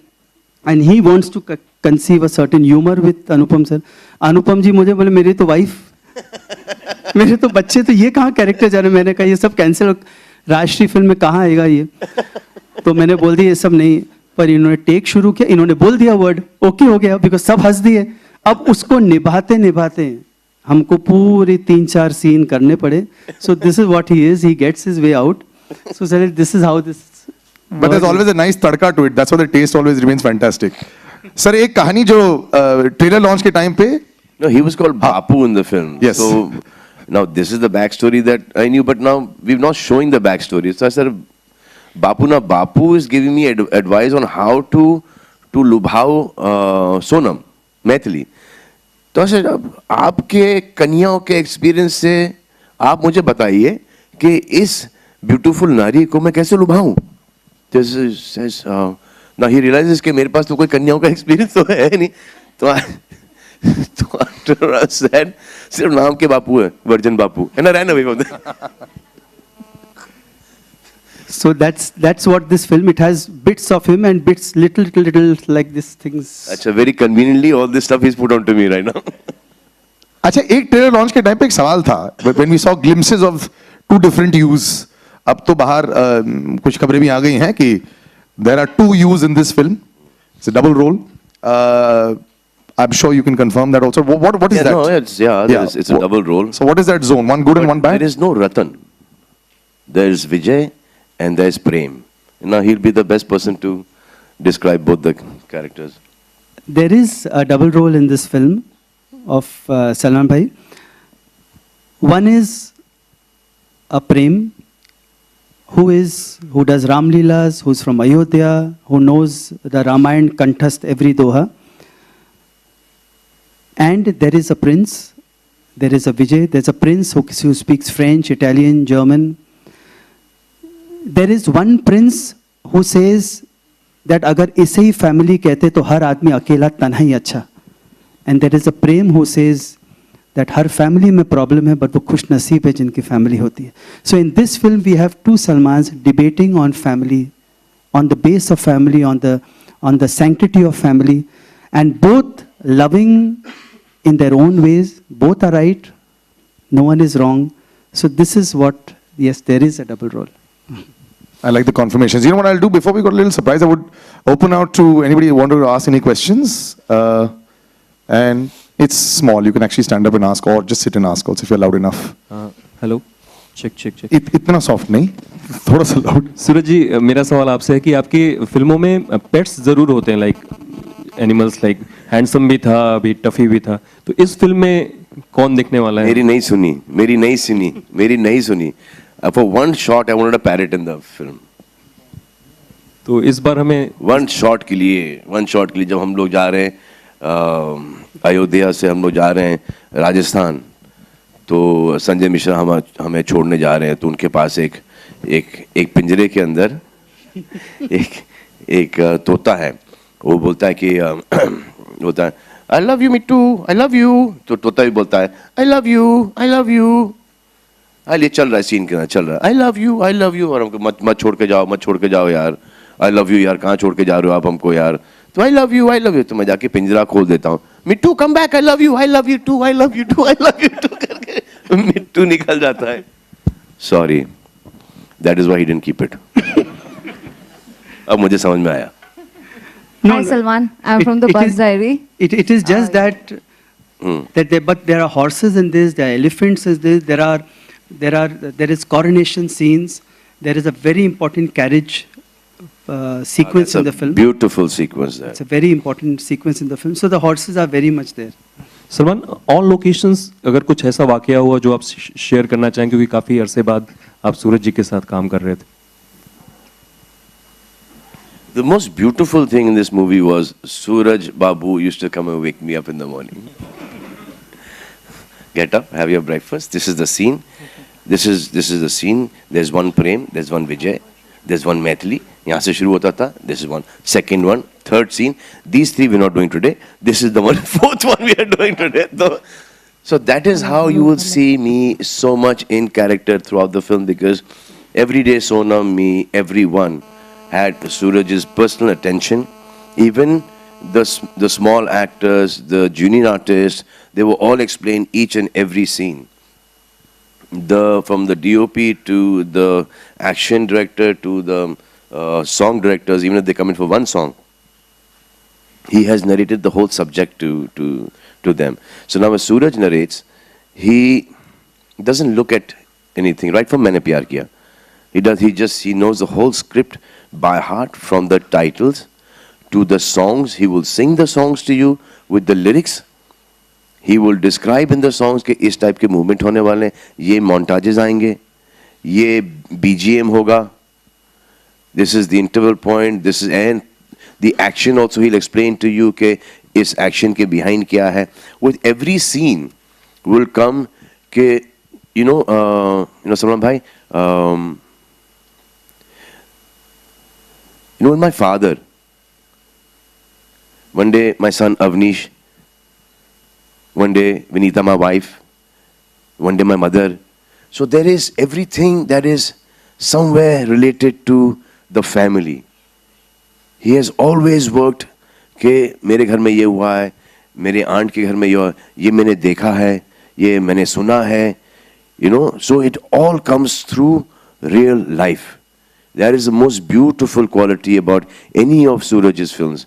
S4: and he wants to conceive a certain humour with Anupam sir. Anupam ji मुझे बोले, मेरी तो वाइफ, मेरे तो बच्चे, तो ये कहाँ कैरेक्टर जा रहे. मैंने कहा ये सब कैंसिल, राष्ट्रीय फिल्म में कहाँ आएगा ये. तो मैंने बोल दिया ये सब नहीं. पर इन्होंने टेक शुरू किया, इन्होंने बोल दिया वर्ड, ओके हो गया, बिकॉज सब हंस दिए. अब उसको निभाते निभाते हमको पूरे 3-4 सीन करने पड़े. So this is what he is, he gets his way out. So sir, this is how this.
S5: But there's always a nice tadka to it. That's why the taste always remains fantastic. Sir, एक कहानी जो trailer launch के time पे.
S6: No, he was called Bapu in the film.
S5: Yes.
S6: So now this is the backstory that I knew, but now we're not showing the backstory. So I said, Bapu, now Bapu is giving me advice on how to lubhao Sonam, Maithili. तो I said, आपके कन्याओं के experience से आप मुझे बताइए कि इस ब्यूटीफुल नारी को मैं कैसे लुभाऊं. Now he realizes कि मेरे पास तो कोई कन्याओं का एक्सपीरियंस तो है नहीं. तो after I said, सिर्फ नाम के बापू है, version Bapu, and I ran away from there.
S4: So that's what this film, it has bits of him and bits little like these things.
S6: अच्छा, very conveniently all this stuff is put onto me right now.
S5: अच्छा, एक trailer launch के time पे एक सवाल था, when we saw glimpses of 2 different yous. अब तो बाहर कुछ खबरें भी आ गई हैं कि there are 2 yous in this film. It's a double role. I'm sure you can confirm that also. What is that?
S6: No, it's a double role.
S5: So what is that zone? One good and one bad?
S6: There is no Ratan. There is Vijay and there is Prem. Now he'll be the best person to describe both the characters.
S4: There is a double role in this film of Salman Bhai. One is a Prem who does Ram Leelas, who's from Ayodhya, who knows the Ramayana kanthast every doha. And there is a prince, there is a Vijay, there's a prince who speaks French, Italian, German. There is one prince who says that अगर इसे ही family कहते तो हर आदमी अकेला तन्हा ही अच्छा. And there is a Prem who says that her family में problem है, but वो खुश नसीब है जिनकी family होती है. So in this film we have 2 Salmans debating on family, on the base of family, on the sanctity of family, and both loving in their own ways. Both are right, no one is wrong. So this is what, yes, there is a double role.
S5: I like the confirmations. You know what I'll do before we got a little surprise? I would open out to anybody who wanted to ask any questions. And it's small. You can actually stand up and ask, or just sit and ask also if you're loud enough.
S2: Hello, check.
S5: इतना soft नहीं, थोड़ा सा loud.
S2: सूरज जी, मेरा सवाल आपसे है कि आपकी फिल्मों में पेट्स जरूर होते हैं, लाइक एनिमल्स, लाइक हैंडसम भी था, अभी टफी भी था. तो इस फिल्म में कौन दिखने वाला है?
S6: मेरी नहीं सुनी. For one shot, I wanted a parrot in the film.
S2: तो इस बार हमें
S6: one shot के लिए जब हम लोग जा रहे हैं अयोध्या से, हम लोग जा रहे हैं राजस्थान, तो संजय मिश्रा हमें छोड़ने जा रहे हैं. तो उनके पास एक पिंजरे के अंदर एक तोता है. वो बोलता है कि बोलता है I love you Mittu, I love you. तो तोता भी बोलता है I love you. ये चल रहा है सीन के, चल रहा है I love you. और हमको मत छोड़ के जाओ यार, I love you यार, कहाँ छोड़ के जा रहे हो आप हमको यार. तो I love you. तो मैं जाके पिंजरा खोल देता हूँ. मिट्टू come back, I love you too करके मिट्टू निकल जाता है. Sorry, that is why he didn't keep it. अब मुझे समझ में आया.
S3: Hi Salman, I'm from the Bus Diary.
S4: It is just that But there are horses in this, there are elephants in this, there is coronation scenes, there is a very important carriage sequence
S6: That's
S4: in
S6: a
S4: the film.
S6: beautiful sequence there.
S4: It's a very important sequence in the film. So the horses are very much there.
S2: Salman, on locations अगर कुछ ऐसा वाकया हुआ जो आप share करना चाहें, क्योंकि काफी अरसे बाद आप सूरज जी के साथ काम कर रहे थे.
S6: The most beautiful thing in this movie was Suraj Babu used to come and wake me up in the morning. Get up, have your breakfast. This is the scene. This is the scene. There's one Prem, there's one Vijay, there's one Maithili. यहाँ से शुरू होता था. This is one. Second one, third scene. These three we're not doing today. This is the one. Fourth one we are doing today. So that is how you will see me so much in character throughout the film, because every day Sonam, me, everyone had Suraj's personal attention. Even the small actors, the junior artists, they were all explained each and every scene. From the DOP to the action director to the song directors, even if they come in for one song, he has narrated the whole subject to them. So now when Suraj narrates, he doesn't look at anything. Right from Maine Pyar Kiya, he knows the whole script by heart, from the titles to the songs. He will sing the songs to you with the lyrics. He will describe in the songs कि इस type के movement होने वाले हैं, ये montages आएंगे, ये BGM होगा, this is the interval point, this is, and the action also he'll explain to you कि इस action के behind क्या है. With every scene will come कि Salman bhai, when my father, one day my son Avnish, one day Vinita, my wife, one day my mother. So there is everything that is somewhere related to the family. He has always worked कि मेरे घर में ये हुआ है, मेरे aunt के घर में ये मैंने देखा है, ये मैंने सुना है, so it all comes through real life. That is the most beautiful quality about any of Suraj's films.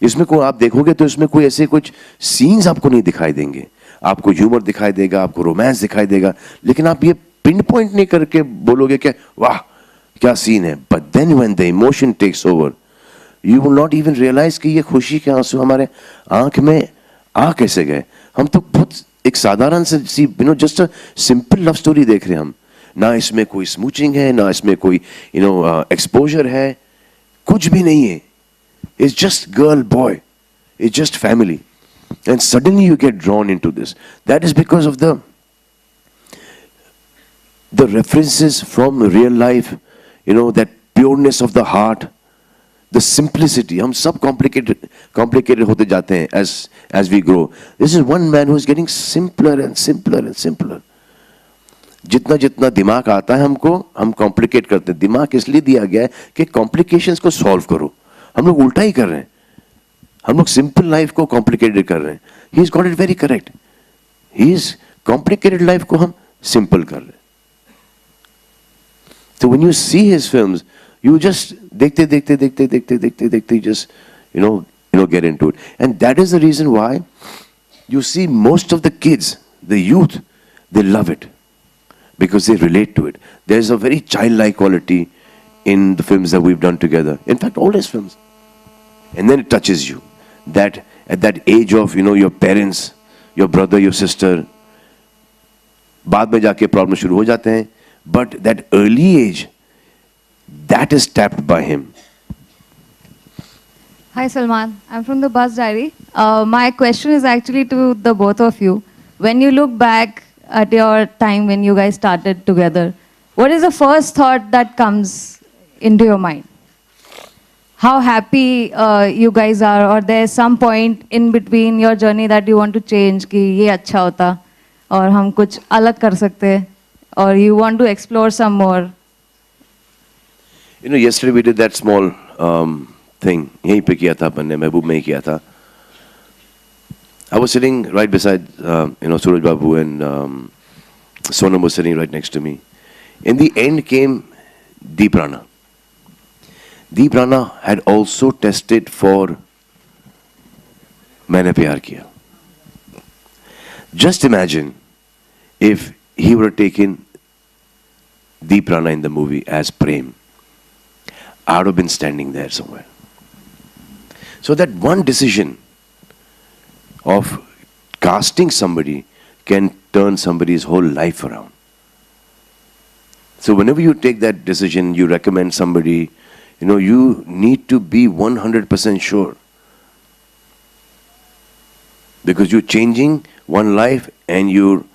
S6: इसमें कोई आप देखोगे तो इसमें कोई ऐसे कुछ सीन्स आपको नहीं दिखाई देंगे. आपको ह्यूमर दिखाई देगा, आपको रोमांस दिखाई देगा, लेकिन आप ये पिन पॉइंट नहीं करके बोलोगे कि वाह क्या सीन है. But then when the emotion takes over, you will not even realize कि ये खुशी के आंसू हमारे आंख में आ कैसे गए. हम तो बहुत एक साधारण सी just a simple love story देख रहे हैं हम. ना इसमें कोई स्मूचिंग है, ना इसमें कोई एक्सपोजर है, कुछ भी नहीं है. It's just girl, boy. It's just family. And suddenly you get drawn into this. That is because of the references from real life, that pureness of the heart, the simplicity. हम सब complicated होते जाते हैं as we grow. This is one man who is getting simpler and simpler and simpler. जितना जितना दिमाग आता है हमको, हम कॉम्प्लिकेट करते हैं. दिमाग इसलिए दिया गया है कि कॉम्प्लिकेशंस को सॉल्व करो. हम लोग उल्टा ही कर रहे हैं. हम लोग सिंपल लाइफ को कॉम्प्लिकेटेड कर रहे हैं. He is got it very correct. He is complicated life को हम सिंपल कर रहे हैं. तो when you see his films, you just देखते just get into it. And that is the reason why you see most of the kids, the youth, they love it because they relate to it. There's a very childlike quality in the films that we've done together. In fact, all his films. And then it touches you. That at that age of your parents, your brother, your sister, बाद में जाके problem शुरू हो जाते हैं. But that early age, that is tapped by him.
S3: Hi Salman, I'm from the Bus Diary. My question is actually to the both of you. When you look back at your time when you guys started together, what is the first thought that comes into your mind? How happy you guys are, or there's some point in between your journey that you want to change कि ये अच्छा होता और हम कुछ अलग कर सकते, or you want to explore some more?
S6: Yesterday we did that small thing. यहीं पे किया था अपन ने, महबूब में ही किया था. I was sitting right beside Suraj Babu, and Sonam was sitting right next to me. In the end came Deep Rana. Deep Rana had also tested for Maine Pyar Kiya. Just imagine if he would have taken Deep Rana in the movie as Prem. I would have been standing there somewhere. So that one decision of casting somebody can turn somebody's whole life around. So whenever you take that decision, you recommend somebody, you need to be 100% sure. Because you're changing one life and you're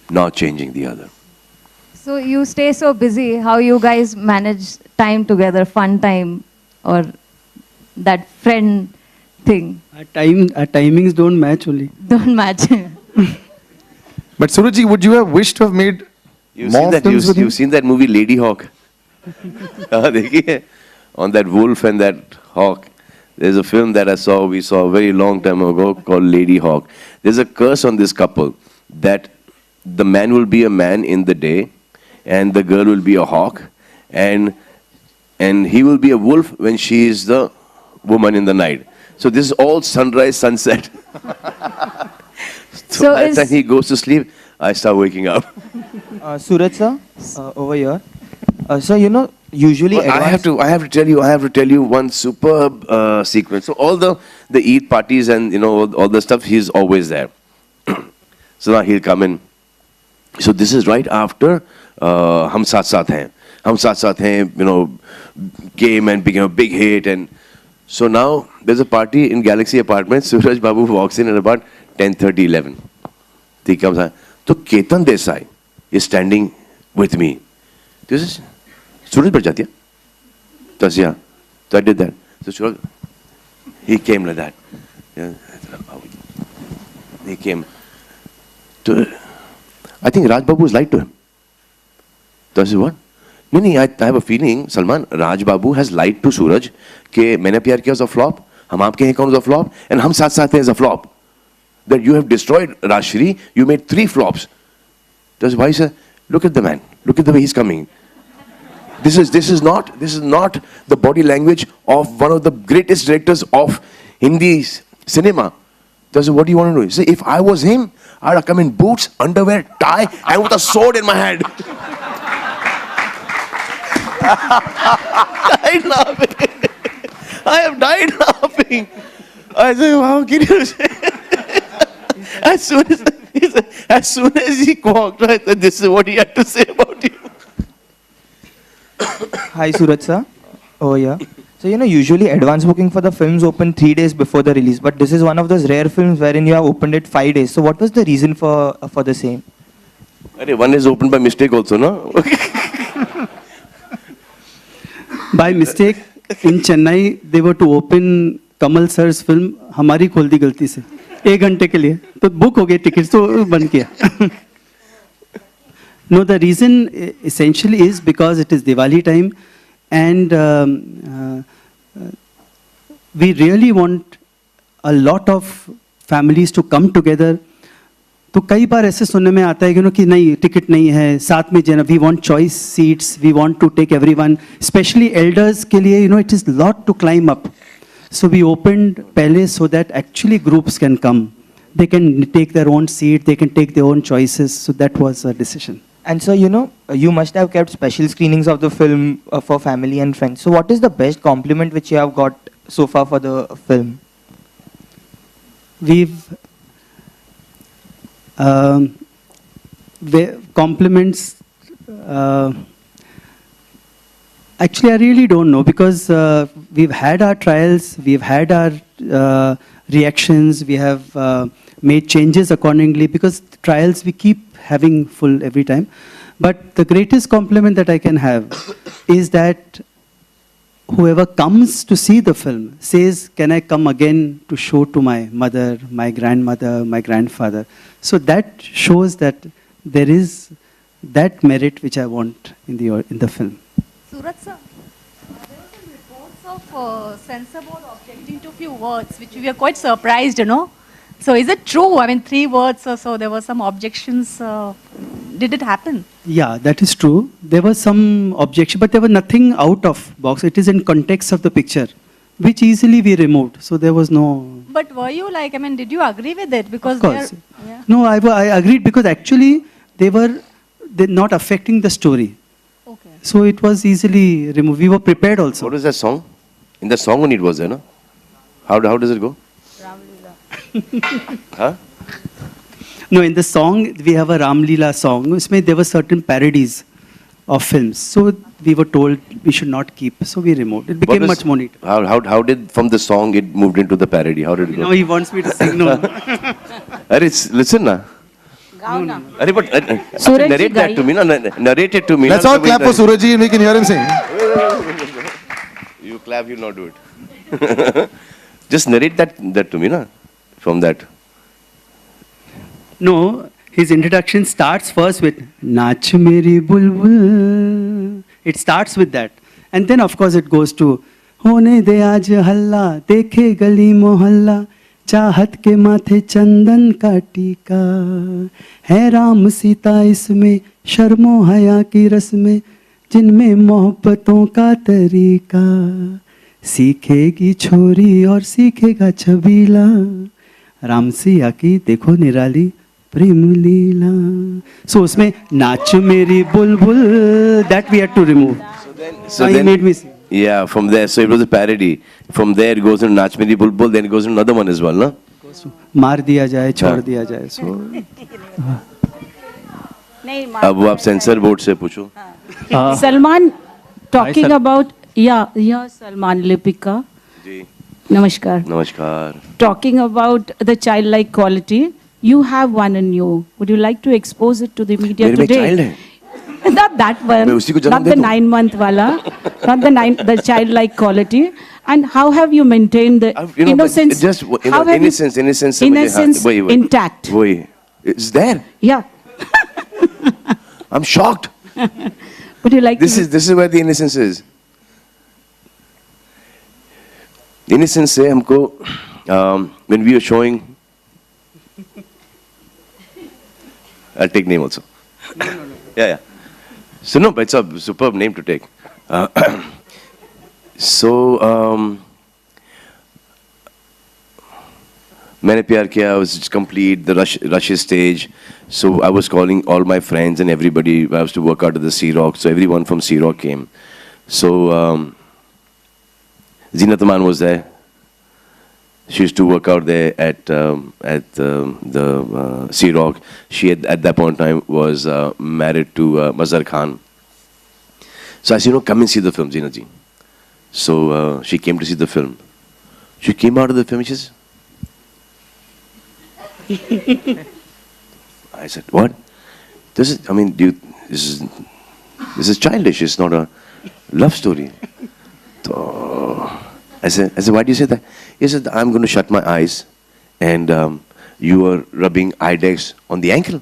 S6: not changing the other.
S3: So you stay so busy. How you guys manage time together, fun time, or that friend thing?
S4: Our timings don't match only.
S3: Don't match.
S5: But Surajji, would you have wished to have made more films with him?
S6: You've seen that movie Lady Hawk? देखिए? On that wolf and that hawk. There's a film that we saw a very long time ago called Lady Hawk. There's a curse on this couple that the man will be a man in the day and the girl will be a hawk, and he will be a wolf when she is the woman in the night. So this is all sunrise, sunset. So by the time he goes to sleep, I start waking up.
S7: Suraj sir, over here. So usually
S6: Well, I have to tell you one superb sequence. So all the Eid parties and all the stuff, he's always there. So now he'll come in. So this is right after Hum Saath Saath Hain. Hum Saath Saath Hain, came and became a big hit, and so now there's a party in Galaxy Apartments. Suraj Babu walks in at about 10:30, 11. He comes out. So Ketan Desai is standing with me. This is Suraj Bajatiya. So I did that. So Suraj, he came like that. Yeah. He came. I think Raj Babu is lied to him. So I said, what? No, I have a feeling, Salman, Raj Babu has lied to Suraj कि मैंने प्यार किया was a flop, हम आपके हैं कौन was a flop, and हम साथ साथ हैं is a flop. That you have destroyed Rajshri, you made 3 flops. That's why he said, look at the man, look at the way he's coming. This is not the body language of one of the greatest directors of Hindi cinema. That's what do you want to do? Say, if I was him, I'd have come in boots, underwear, tie, and with a sword in my hand. Died laughing. I have died laughing. I said, how can you say? As soon as he walked, I said, this is what he had to say about you.
S7: Hi Suraj sir, over here. So usually advance booking for the films open 3 days before the release, but this is one of those rare films wherein you have opened it 5 days. So what was the reason for the same?
S6: One is opened by mistake also, no?
S4: By mistake, in Chennai, they were to open Kamal sir's film, हमारी खोल दी गलती से 1 घंटे के लिए, तो book हो गए tickets, तो बंद किया. No, the reason essentially is because it is Diwali time, and we really want a lot of families to come together. तो कई बार ऐसे सुनने में आता है कि नहीं टिकट नहीं है साथ में जाना. We want choice seats, we want to take everyone, specially elders के लिए it is lot to climb up. So we opened पहले so that actually groups can come, they can take their own seat, they can take their own choices. So that was a decision.
S7: And so you must have kept special screenings of the film for family and friends. So what is the best compliment which you have got so far for the film?
S4: We've compliments. Actually, I really don't know, because we've had our trials, we've had our reactions, we have made changes accordingly, because trials we keep having full every time. But the greatest compliment that I can have is that whoever comes to see the film says, can I come again to show to my mother, my grandmother, my grandfather? So that shows that there is that merit which I want in the film.
S8: Suraj sir, there were some reports of censor board objecting to few words, which we were quite surprised, So is it true? I mean, 3 words or so, there were some objections. Did it happen?
S4: Yeah, that is true. There was some objection, but there was nothing out of box. It is in context of the picture. which easily we removed. So there was no.
S8: But were you like, I mean, did you agree with it? Because
S4: Of course.
S8: they're- yeah.
S4: No, I agreed because actually they're not affecting the story.
S8: Okay.
S4: So it was easily removed. We were prepared also.
S6: What was that song? In the song only it was there, no? How does it go? Huh?
S4: No, in the song we have a Ram Leela song. Usme there were certain parodies of films. So we were told we should not keep. So we removed. It became
S6: What was-
S4: much more neat.
S6: How did from the song it moved into the parody? How did it
S4: Now
S6: go?
S4: he wants me to sing. No.
S6: Arey, listen na. Arey, but
S9: Suraj
S6: narrate
S9: ji
S6: that to me, na. Narrate it to me.
S5: Let's
S6: na,
S5: all
S6: so
S5: clap
S6: we-
S5: for Suraj ji and we can hear him sing.
S6: You clap, you'll not do it. Just narrate that to me, na. From that.
S4: No, his introduction starts first with Nach Meri Bulbul. It starts with that. And then of course it goes to Hone de aaj halla, dekhe gali mohalla, चाहत के माथे चंदन का टीका है राम सीता इसमें शर्मो हया की रस्में जिनमें मोहब्बतों का तरीका सीखेगी छोरी और सीखेगा छबीला राम सिया की देखो निराली प्रेम लीला सो उसमें नाच मेरी बुलबुल that we had to remove
S6: So
S4: he
S6: then,
S4: made me sing.
S6: yeah, from there, so it was a parody. From there it goes into Nach Meri Bulbul, then it goes into another one as well, no?
S4: मार दिया जाए छोड़
S6: हाँ.
S4: दिया जाए सो
S9: नहीं
S6: अब वो आप सेंसर बोर्ड से पूछो.
S9: सलमान टॉकिंग
S2: Sal-
S9: अबाउट या सलमान लिपिका
S6: जी.
S9: नमस्कार
S6: नमस्कार.
S9: talking about the childlike quality you have one in you would you like to expose it to the media
S6: मेरे में
S9: today
S6: child है.
S9: not that one
S6: मैं उसी को जन्म
S9: not
S6: दे
S9: the
S6: दूं.
S9: 9-month wala not the childlike quality and how have you maintained the
S6: You know,
S9: innocence
S6: just
S9: how have you-
S6: innocence से मुझे-
S9: innocence
S6: हाँ, वही.
S9: intact
S6: वही. It's there.
S9: yeah
S6: I'm shocked.
S9: would you like
S6: This
S9: to
S6: is where the innocence is. Innocence से हमको when we were showing. I'll take name also. Yeah. So no, but it's a superb name to take. So मैंने प्यार किया, I was complete the rush stage. So I was calling all my friends and everybody. I was to work out at the Sea Rock. So everyone from Sea Rock came. So Zeenat Aman was there. She used to work out there at the Sea Rock. She at that point in time was married to Mazhar Khan. So I said, come and see the film, Zeenat ji. So she came to see the film. She came out of the film. She says, I said, what? This is childish. It's not a love story. So I said, why do you say that? He said, I'm going to shut my eyes and you are rubbing Idex on the ankle.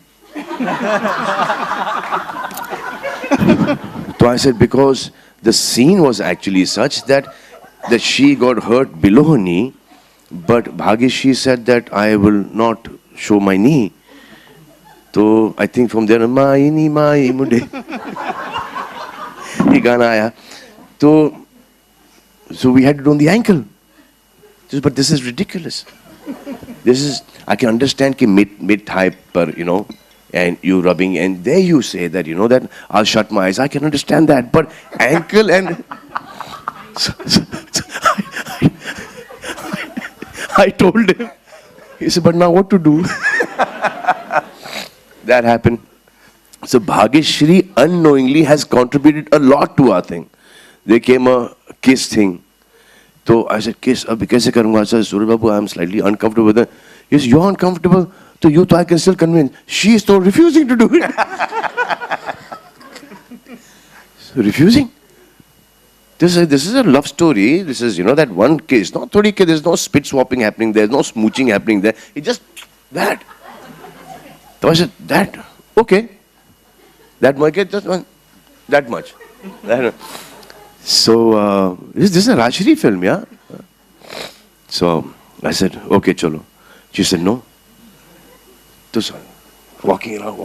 S6: So I said, because the scene was actually such that she got hurt below her knee, but Bhageshi said that I will not show my knee. So I think from there, Mai ni mai mude. Ye gana aaya. So we had it on the ankle. But this is ridiculous. I can understand ki mid-thigh per, and you rubbing, and there you say that, that I'll shut my eyes. I can understand that, but ankle and... I told him. He said, but now what to do? That happened. So Bhageshri unknowingly has contributed a lot to our thing. There came a kiss thing. So I said, kiss, abhi kaise karunga? I said, Suraj Babu, I am slightly uncomfortable with that. He said, you're uncomfortable? So you, I can still convince. She is still refusing to do it. So refusing? This is a love story. This is, that one kiss. Not thodi ke, there's no spit swapping happening. There's no smooching happening there. It's just that. So I said, that? Okay. That much? Just one. That much. So, this is a Rajshri film, yeah? So, I said, okay, chalo. She said, no. So, walking around.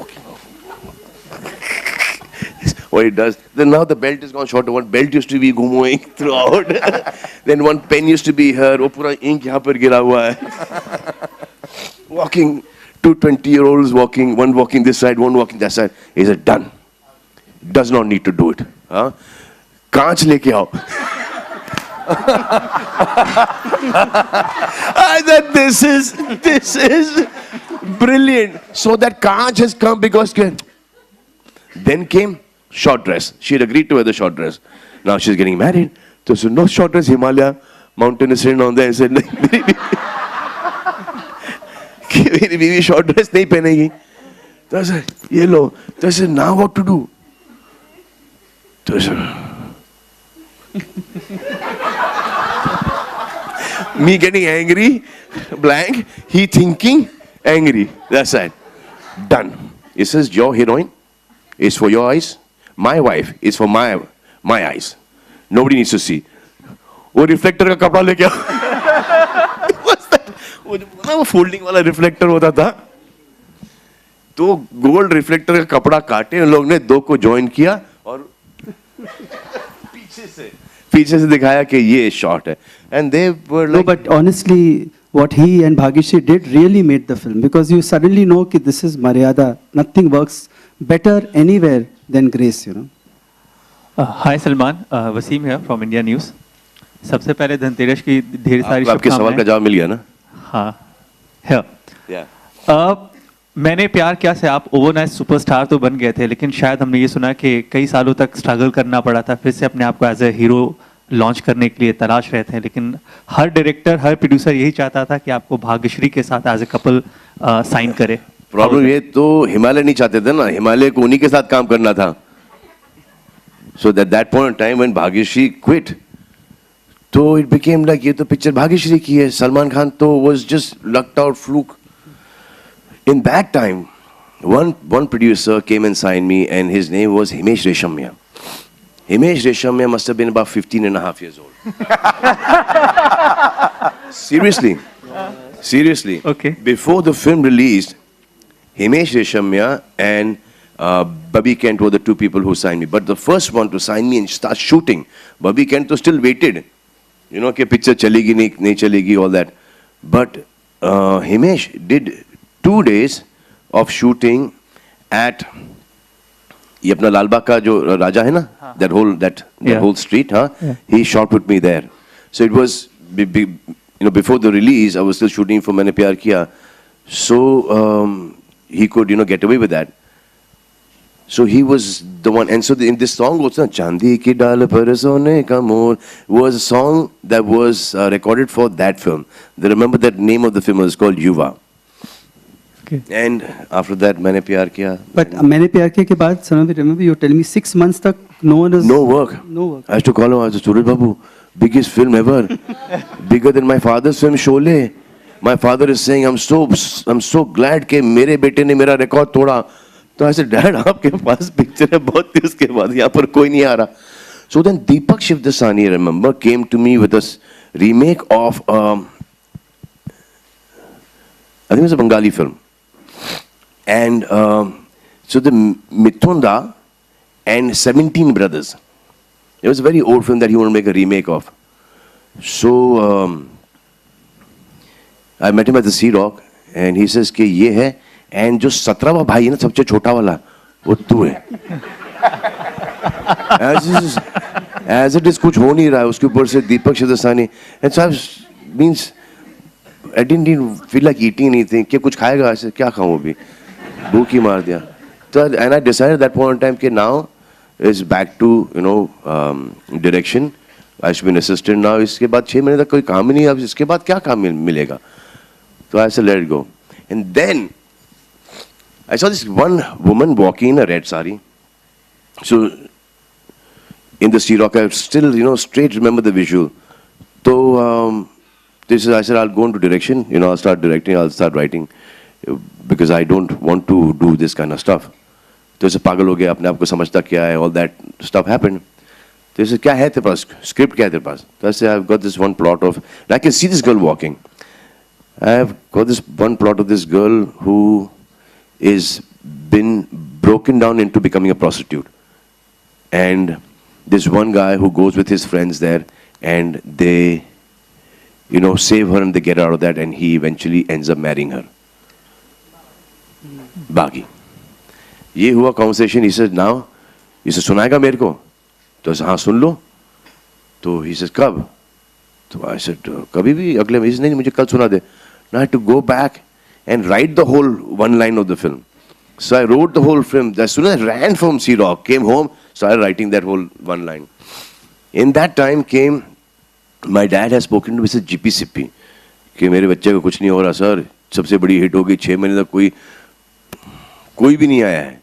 S6: what he does. Then now the belt is gone shorter. One belt used to be going throughout. Then one pen used to be here. वो पूरा ink यहाँ पर गिरा हुआ है. Walking, 2 20-year-olds walking, one walking this side, one walking that side. He said, done. Does not need to do it. Huh? कांच लेके आओ. I said, this is brilliant. So that Kanch has come because then came short dress. She had agreed to wear the short dress. Now she's getting married. So no short dress, Himalaya mountain is written on there. I said, मेरी बीवी short dress नहीं पहनेगी. तो I said, ये लो. तो I said, now what to do? तो I said, me getting angry, blank, he thinking, angry. That's it. Done. He says, your heroine is for your eyes. My wife is for my eyes. Nobody needs to see. वो reflector का कपड़ा लेके आओ. What's that? वो folding वाला reflector होता था. तो गोल्ड रिफ्लेक्टर का कपड़ा काटे उन लोग ने, दो को ज्वाइन किया और पीछे से दिखाया कि ये शॉट है. And they were
S4: No,
S6: like,
S4: but honestly, what he and Bhagyashree did really made the film, because you suddenly know that this is Maryada. Nothing works better anywhere than Grace, you know.
S10: हाय सलमान, वसीम है from India news. सबसे पहले धनतेरस की ढेर सारी
S6: आपके सवाल का जवाब मिल गया ना.
S10: हाँ है. मैंने प्यार किया से आप ओवरनाइट सुपरस्टार तो बन गए थे, लेकिन शायद हमने ये सुना कि कई सालों तक स्ट्रगल करना पड़ा था, फिर से अपने आप को एज ए हीरो लॉन्च करने के लिए तलाश रहे थे. लेकिन हर डायरेक्टर, हर प्रोड्यूसर यही चाहता था कि आपको भाग्यश्री के साथ एज ए कपल साइन करे.
S6: प्रॉब्लम ये तो हिमालय नहीं चाहते थे ना, हिमालय को उन्हीं के साथ काम करना था. So that point of time when Bhagyashree quit, तो इट बिकेम लाइक ये तो पिक्चर भाग्यश्री की है. सलमान खान तो was just locked out fluke. In that time, one producer came and signed me, and his name was Himesh Reshammiya. Himesh Reshammiya must have been about 15 and a half years old. Seriously.
S10: Okay.
S6: Before the film released, Himesh Reshammiya and Bubby Kent were the two people who signed me. But the first one to sign me and start shooting, Bubby Kent was still waited. You know, कि picture चलेगी नहीं चलेगी, all that. But Himesh did 2 days of shooting at ये अपना लालबाग का जो राजा है ना, that whole street, huh? Yeah. He shot with me there. So it was, before the release, I was still shooting for मैंने प्यार किया. So he could, get away with that. So he was the one, and so in this song also, Chandi ki dal par sone ka mor, was a song that was recorded for that film. They remember that name of the film was called Yuva.
S10: Okay.
S6: And after that, मैंने प्यार किया.
S4: But मैंने प्यार किया के बाद, Sanam, remember you telling me 6 months तक no one was...
S6: No work. I used to call him, I was Suraj Babu, biggest film ever, bigger than my father's film Sholay. My father is saying, I'm so glad कि मेरे बेटे ने मेरा record तोड़ा. तो I said, Dad, आपके पास picture है बहुत थी, उसके बाद यहाँ पर कोई नहीं आ रहा. So then Deepak Shivdasani, I remember, came to me with a remake of, I think it was a Bengali film. And so the Mithunda and 17 Brothers. It was a very old film that he wanted to make a remake of. So I met him at the Sea Rock, and he says कि ये है, and जो 17वां भाई है ना, सबसे छोटा वाला, वो तू है. As it is, कुछ हो नहीं रहा है, उसके ऊपर से दीपक Shivdasani. And so I didn't even feel like eating anything. क्या कुछ खाएगा ऐसे, क्या खाऊं अभी, भूख ही मार दिया. So, and I decided at that point in time कि now is back to direction. I should be an assistant now. इसके बाद 6 महीने तक कोई काम ही नहीं, अब इसके बाद क्या काम मिलेगा. So I said let it go. And then I saw this one woman walking in a red sari. So in the Sea Rock, I still straight remember the visual. So I said I'll go into direction. I'll start directing. I'll start writing because I don't want to do this kind of stuff. तो ऐसे पागल हो गया, अपने आप को समझता क्या है, all that stuff happened. तो ऐसे क्या है तेरे पास, script क्या है तेरे पास. तो ऐसे I've got this one plot of, I can see this girl walking. I've got this one plot of this girl who is been broken down into becoming a prostitute. and this one guy who goes with his friends there, and they, you know, save her and they get out of that, and he eventually ends up marrying her. Bagi. ये हुआ conversation. He said, now, he said, सुनाएगा मेरे को? तो हाँ सुन लो. तो he said, कब? तो I said, कभी भी अगले महीने नहीं, मुझे कल सुना दे. Now I had to go back and write the whole one line of the film. So I wrote the whole film. As soon as I ran from Sea Rock, came home, started writing that whole one line. In that time came, my dad has spoken to Mr. G.P. Sippy कि मेरे बच्चे को कुछ नहीं हो रहा sir, सबसे बड़ी हिट होगी, 6 महीने तक कोई भी नहीं आया है.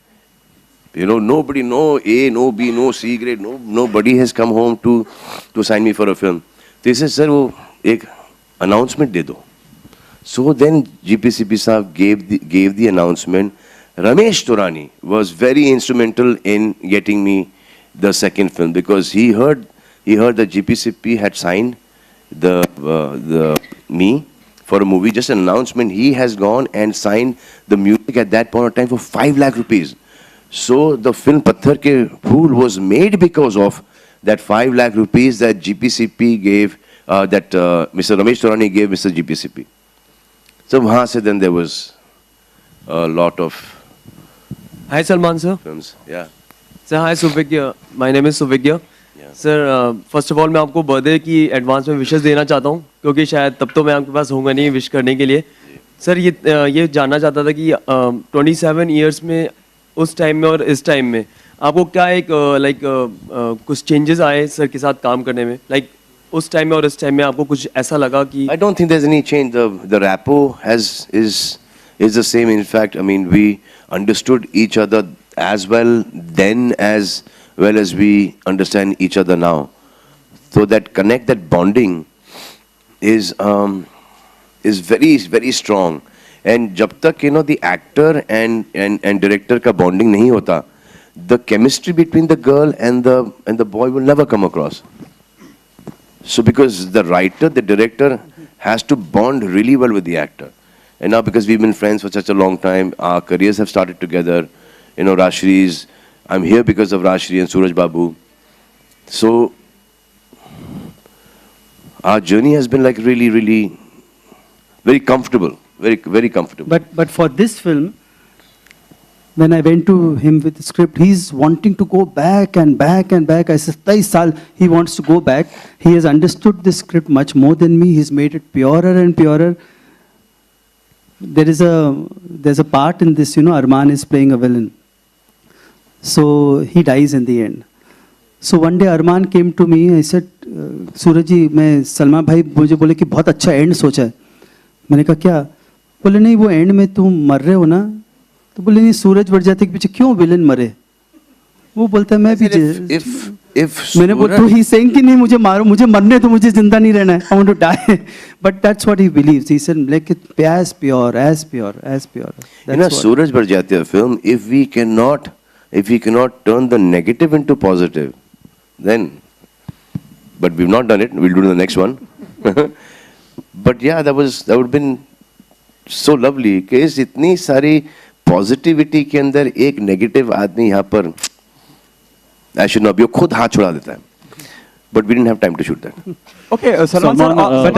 S6: You know, nobody, no A, no B, no C grade, nobody has come home to sign me for a film. तो इसे सर वो एक announcement दे दो. So then GPCP Saab gave the announcement. Ramesh Taurani was very instrumental in getting me the second film because he heard that GPCP had signed the me for a movie, just an announcement. He has gone and signed the music at that point of time for 5 lakh rupees. So the film Patthar Ke Phool was made because of that 5 lakh rupees that GPCP gave, that Mr. Ramesh Taurani gave Mr. GPCP. So वहाँ से then there was a lot of
S11: Hi Salman sir.
S6: films. Yeah.
S11: Sir, hi Suvigya. My name is Suvigya.
S6: Yeah.
S11: Sir first of all मैं आपको birthday की advance में wishes देना चाहता हूँ क्योंकि शायद तब तो मैं आपके पास होऊंगा नहीं विश करने के लिए. सर ये जानना चाहता था कि 27 इयर्स में उस टाइम में और इस टाइम में आपको क्या एक कुछ चेंजेस आए सर के साथ काम करने में, लाइक उस टाइम में और इस टाइम में आपको कुछ ऐसा लगा कि?
S6: I don't think there's any change. The rapport is the same. In fact, I mean, we understood each other as well then as well as we understand each other now. So that connect, that bonding is very, very strong. And जब तक the actor and director का bonding नहीं होता, the chemistry between the girl and the boy will never come across. So because the writer, the director has to bond really well with the actor. And now because we've been friends for such a long time, our careers have started together. You know, Rashtri's, I'm here because of Rashtri and Suraj Babu. So our journey has been like really, really very comfortable, very, very comfortable.
S4: But for this film, when I went to him with the script, he's wanting to go back and back and back. I said, 23 saal, he wants to go back. He has understood the script much more than me. He's made it purer and purer. There's a part in this, Arman is playing a villain. So he dies in the end. So one day Arman came to me. I said, सूरज जी, मैं सलमान भाई मुझे बोले कि बहुत अच्छा and सोचा है. मैंने कहा क्या? बोले नहीं, वो एंड में तुम मर रहे हो ना. तो बोले नहीं, सूरज बढ़ जाते के पीछे क्यों विलन मरे? वो बोलता है मैं भी मैंने बोला तो ही सेइंग कि नहीं मुझे मारो, मुझे मरने तो, मुझे जिंदा नहीं रहना है. I want to die. But that's what he believes. He said like as pure as pure as pure.
S6: You know, Suraj बढ़ जाते हैं film. If we cannot turn the negative into positive, then, but we've not done it. We'll do the next one. But yeah, that would have been so lovely. कि इस इतनी सारी positivity के अंदर एक नेगेटिव आदमी यहाँ पर I should not be, खुद हाथ छुड़ा देता है. But we didn't have time to shoot that.
S7: Okay, Salman sir,
S4: but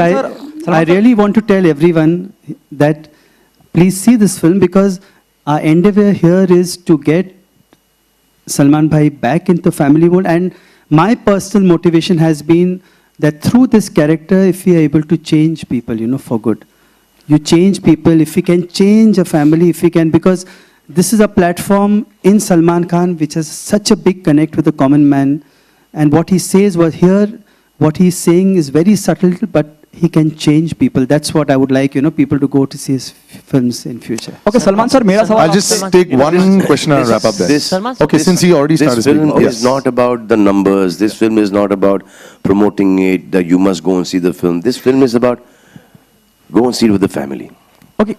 S4: I really want to tell everyone that please see this film because our endeavor here is to get Salman Bhai back into family mode, and my personal motivation has been that through this character, if we are able to change people, for good. You change people, if we can change a family, if we can, because this is a platform in Salman Khan which has such a big connect with the common man, and what he says was here, what he's saying is very subtle, but he can change people. That's what I would like, people to go to see his films in future.
S7: Okay, Salman sir, मेरा सवाल
S5: I'll just take one question and wrap up there. Okay, since he already started
S6: This film
S5: speaking.
S6: is not about the numbers. This film is not about promoting it, that you must go and see the film. This film is about go and see it with the family.
S7: Okay.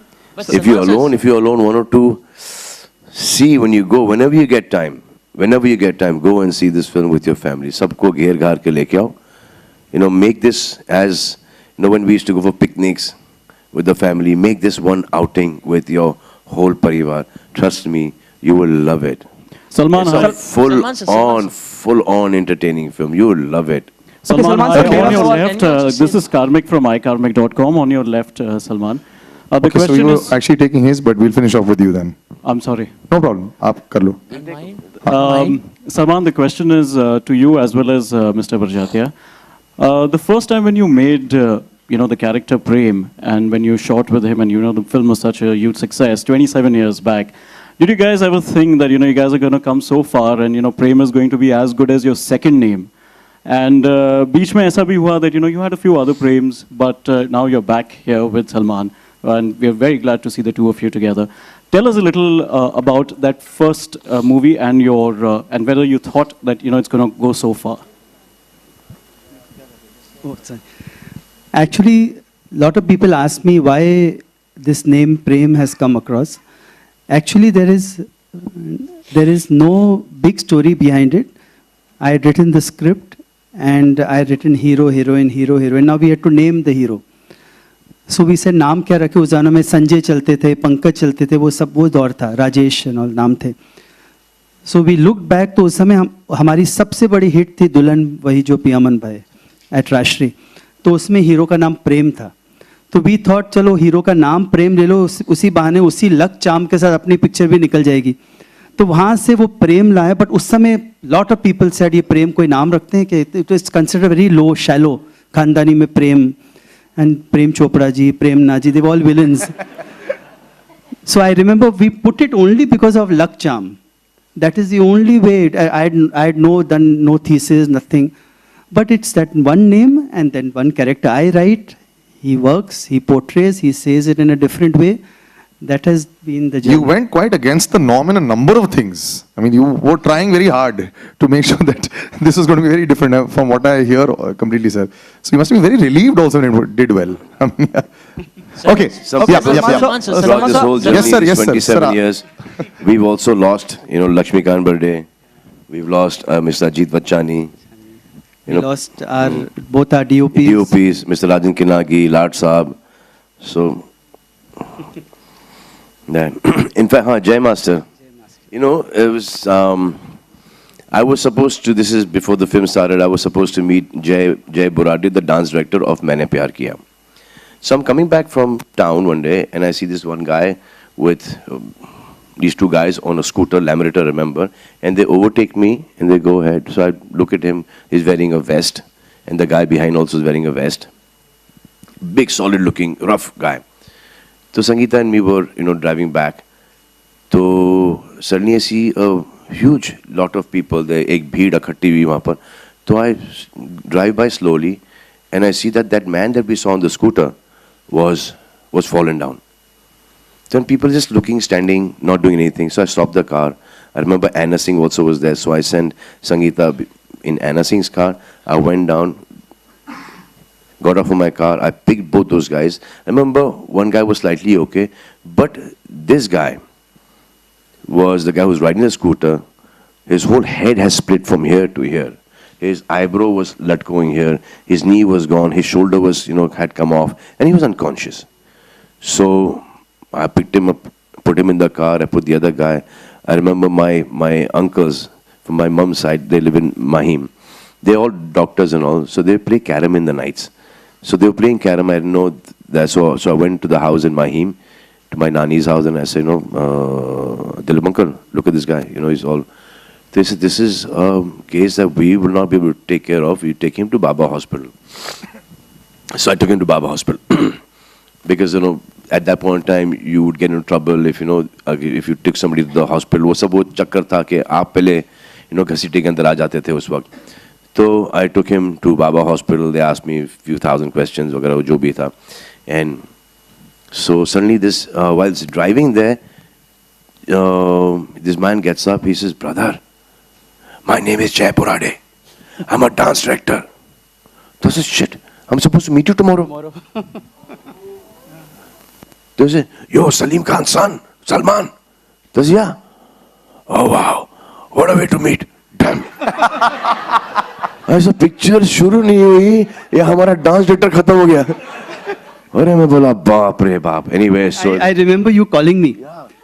S6: If you're alone, one or two, see when you go, whenever you get time, go and see this film with your family. Sabko gher ghar ke leke aao. Make this as, when we used to go for picnics with the family, make this one outing with your whole parivar. Trust me, you will love it.
S12: Salman,
S6: It's a full on entertaining film. You will love it.
S12: Salman,
S7: Salman, sir,
S12: on your
S7: can
S12: left,
S7: you just
S12: this is Karmik from ikarmik.com. On your left, Salman. The
S5: Okay, so
S12: question
S5: you were
S12: is,
S5: actually taking his, but we'll finish off with you then.
S12: I'm sorry.
S5: No problem. आप कर लो.
S12: Salman, the question is to you as well as Mr. Barjatia. The first time when you made, the character Prem, and when you shot with him, and the film was such a huge success, 27 years back, did you guys ever think that, you guys are going to come so far, and, Prem is going to be as good as your second name? And बीच में ऐसा भी हुआ that, you had a few other Prems, but now you're back here with Salman, and we are very glad to see the two of you together. Tell us a little about that first movie and your and whether you thought that it's going to go so far.
S4: Oh, sorry. Actually, a lot of people ask me why this name Prem has come across. Actually, there is no big story behind it. I had written the script and I had written hero, heroine, hero, heroine. Now we had to name the hero. So we said नाम क्या रखे, उस गानों में संजय चलते थे, पंकज चलते थे, वो दौर था, राजेश और नाम थे. So we looked back, तो उस समय हमारी सबसे बड़ी हिट थी दुल्हन वही जो पियामन भाई एट राष्ट्रीय. तो उसमें हीरो का नाम प्रेम था. तो वी थॉट चलो हीरो का नाम प्रेम ले लो, उसी बहाने उसी लक चाम के साथ अपनी पिक्चर भी निकल जाएगी. तो वहाँ से वो प्रेम लाया. बट उस समय लॉट ऑफ पीपल सेड ये प्रेम कोई नाम रखते हैं कि it is consider very low shallow. खानदानी में प्रेम and Prem Chopra ji, Prem Naji, they were all villains. So I remember we put it only because of luck charm. That is the only way. I had done no thesis, nothing. But it's that one name and then one character. I write, he works, he portrays, he says it in a different way. That has been the journey.
S5: You went quite against the norm in a number of things. I mean, you were trying very hard to make sure that this was going to be very different from what I hear completely, sir. So you must be very relieved also when it did well. I mean, okay.
S6: Throughout this whole journey, these 27 years, we've also lost, Lakshmikant Berde. We've lost Mr. Ajit Bachchani.
S4: We lost both our DOPs.
S6: DOPs, Mr. Rajan Kinagi, Lad Saab. So... In fact, Jai Master. It was, I was supposed to, this is before the film started, I was supposed to meet Jai Buradi, the dance director of Maine Pyar Kiya. So I'm coming back from town one day and I see this one guy with these two guys on a scooter, Laminator, remember, and they overtake me and they go ahead. So I look at him, he's wearing a vest, and the guy behind also is wearing a vest. Big, solid looking, rough guy. So Sangeeta and me were, driving back. So suddenly I see a huge lot of people there, ek bheed ikhatti hui wahan par. So I drive by slowly and I see that man that we saw on the scooter was fallen down. Then people just looking, standing, not doing anything. So I stopped the car. I remember Anna Singh also was there. So I sent Sangeeta in Anna Singh's car. I went down, got off of my car, I picked both those guys. I remember one guy was slightly okay, but this guy was the guy who was riding the scooter. His whole head has split from here to here. His eyebrow was latgoing here, his knee was gone, his shoulder was, had come off, and he was unconscious. So I picked him up, put him in the car, I put the other guy. I remember my uncles from my mom's side, they live in Mahim. They're all doctors and all, so they play carom in the nights. So they were playing carom, I didn't know that, so I went to the house in Mahim, to my Nani's house, and I said, Dilip uncle, look at this guy, he's all, they said, this is a case that we will not be able to take care of, you take him to Baba Hospital. So I took him to Baba Hospital, because, at that point in time, you would get into trouble if, if you took somebody to the hospital, वो सब वो चक्कर था कि आप पहले, घसीटे के अंदर आ जाते थे उस वक्त. So I took him to Baba Hospital. They asked me a few thousand questions, वगैरह जो भी था. And so suddenly this, while driving there, this man gets up. He says, "Brother, my name is Jai Burade. I'm a dance director." So I said, "Shit, I'm supposed to meet you tomorrow." They said, "Yo, Salim Khan's son, Salman." I said, "Yeah." "Oh wow, what a way to meet." Damn. ऐसा picture शुरू नहीं हुई ये हमारा dance director खत्म हो गया. अरे मैं बोला बाप रे बाप. Anyway, so
S4: I remember you calling me.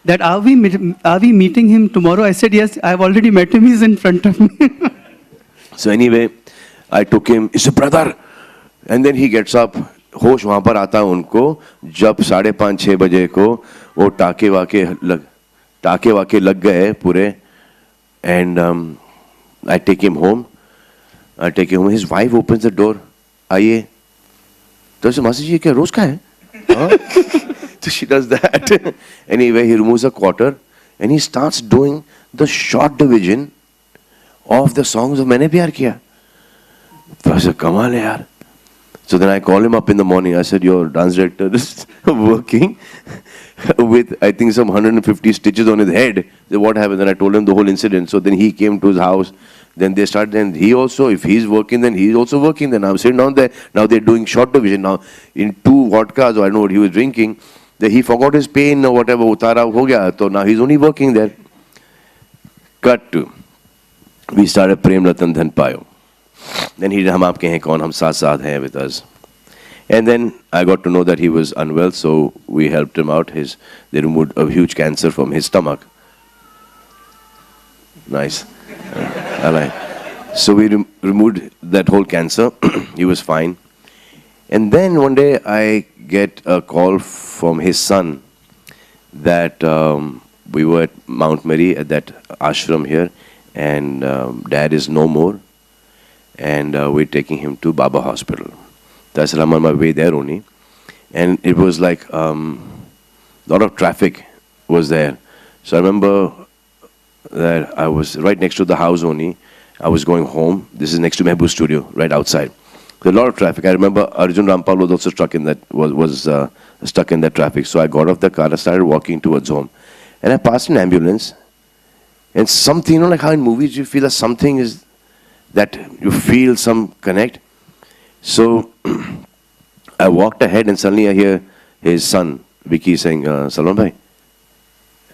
S4: that are we meeting him tomorrow? I said, yes, I've already met him. He's in front of me.
S6: So anyway, I took him, it's a brother. And then he gets up, होश वहाँ पर आता है उनको जब 5:30-6 बजे को वो टाके वाके लग गए पूरे. And I take him home. His wife opens the door. आइए. तो ऐसे मासी जी क्या रोज का है? So she does that. Anyway, he removes a quarter and he starts doing the short division of the songs of मैंने प्यार किया. तो ऐसे कमाल है यार. So then I call him up in the morning. I said, your dance director is working with, I think, some 150 stitches on his head. So what happened? Then I told him the whole incident. So then he came to his house. Then they started, and he also, if he's working, then he's also working. Then I'm sitting down there. Now they're doing short division. Now in 2 vodkas, or I don't know what he was drinking, that he forgot his pain or whatever, utara ho gaya. So now he's only working there. Cut to. We started Prem Ratan Dhan Payo. Then he did Hum Aapke Hain Kaun, Hum Saath Saath Hain with us. And then I got to know that he was unwell, so we helped him out. They removed a huge cancer from his stomach. Nice. All right. So we removed that whole cancer. He was fine. And then one day I get a call from his son that we were at Mount Mary at that ashram here, and dad is no more. And we're taking him to Baba Hospital. I said, I'm on my way there only. And it was like a lot of traffic was there. So I remember that I was right next to the house only. I was going home. This is next to Mehboob studio, right outside. A lot of traffic. I remember Arjun Rampal was also stuck in that, was stuck in that traffic. So I got off the car and started walking towards home. And I passed an ambulance. And something, you know, like how in movies you feel that something is, that you feel some connect. So I walked ahead and suddenly I hear his son, Vicky, saying, Salman bhai.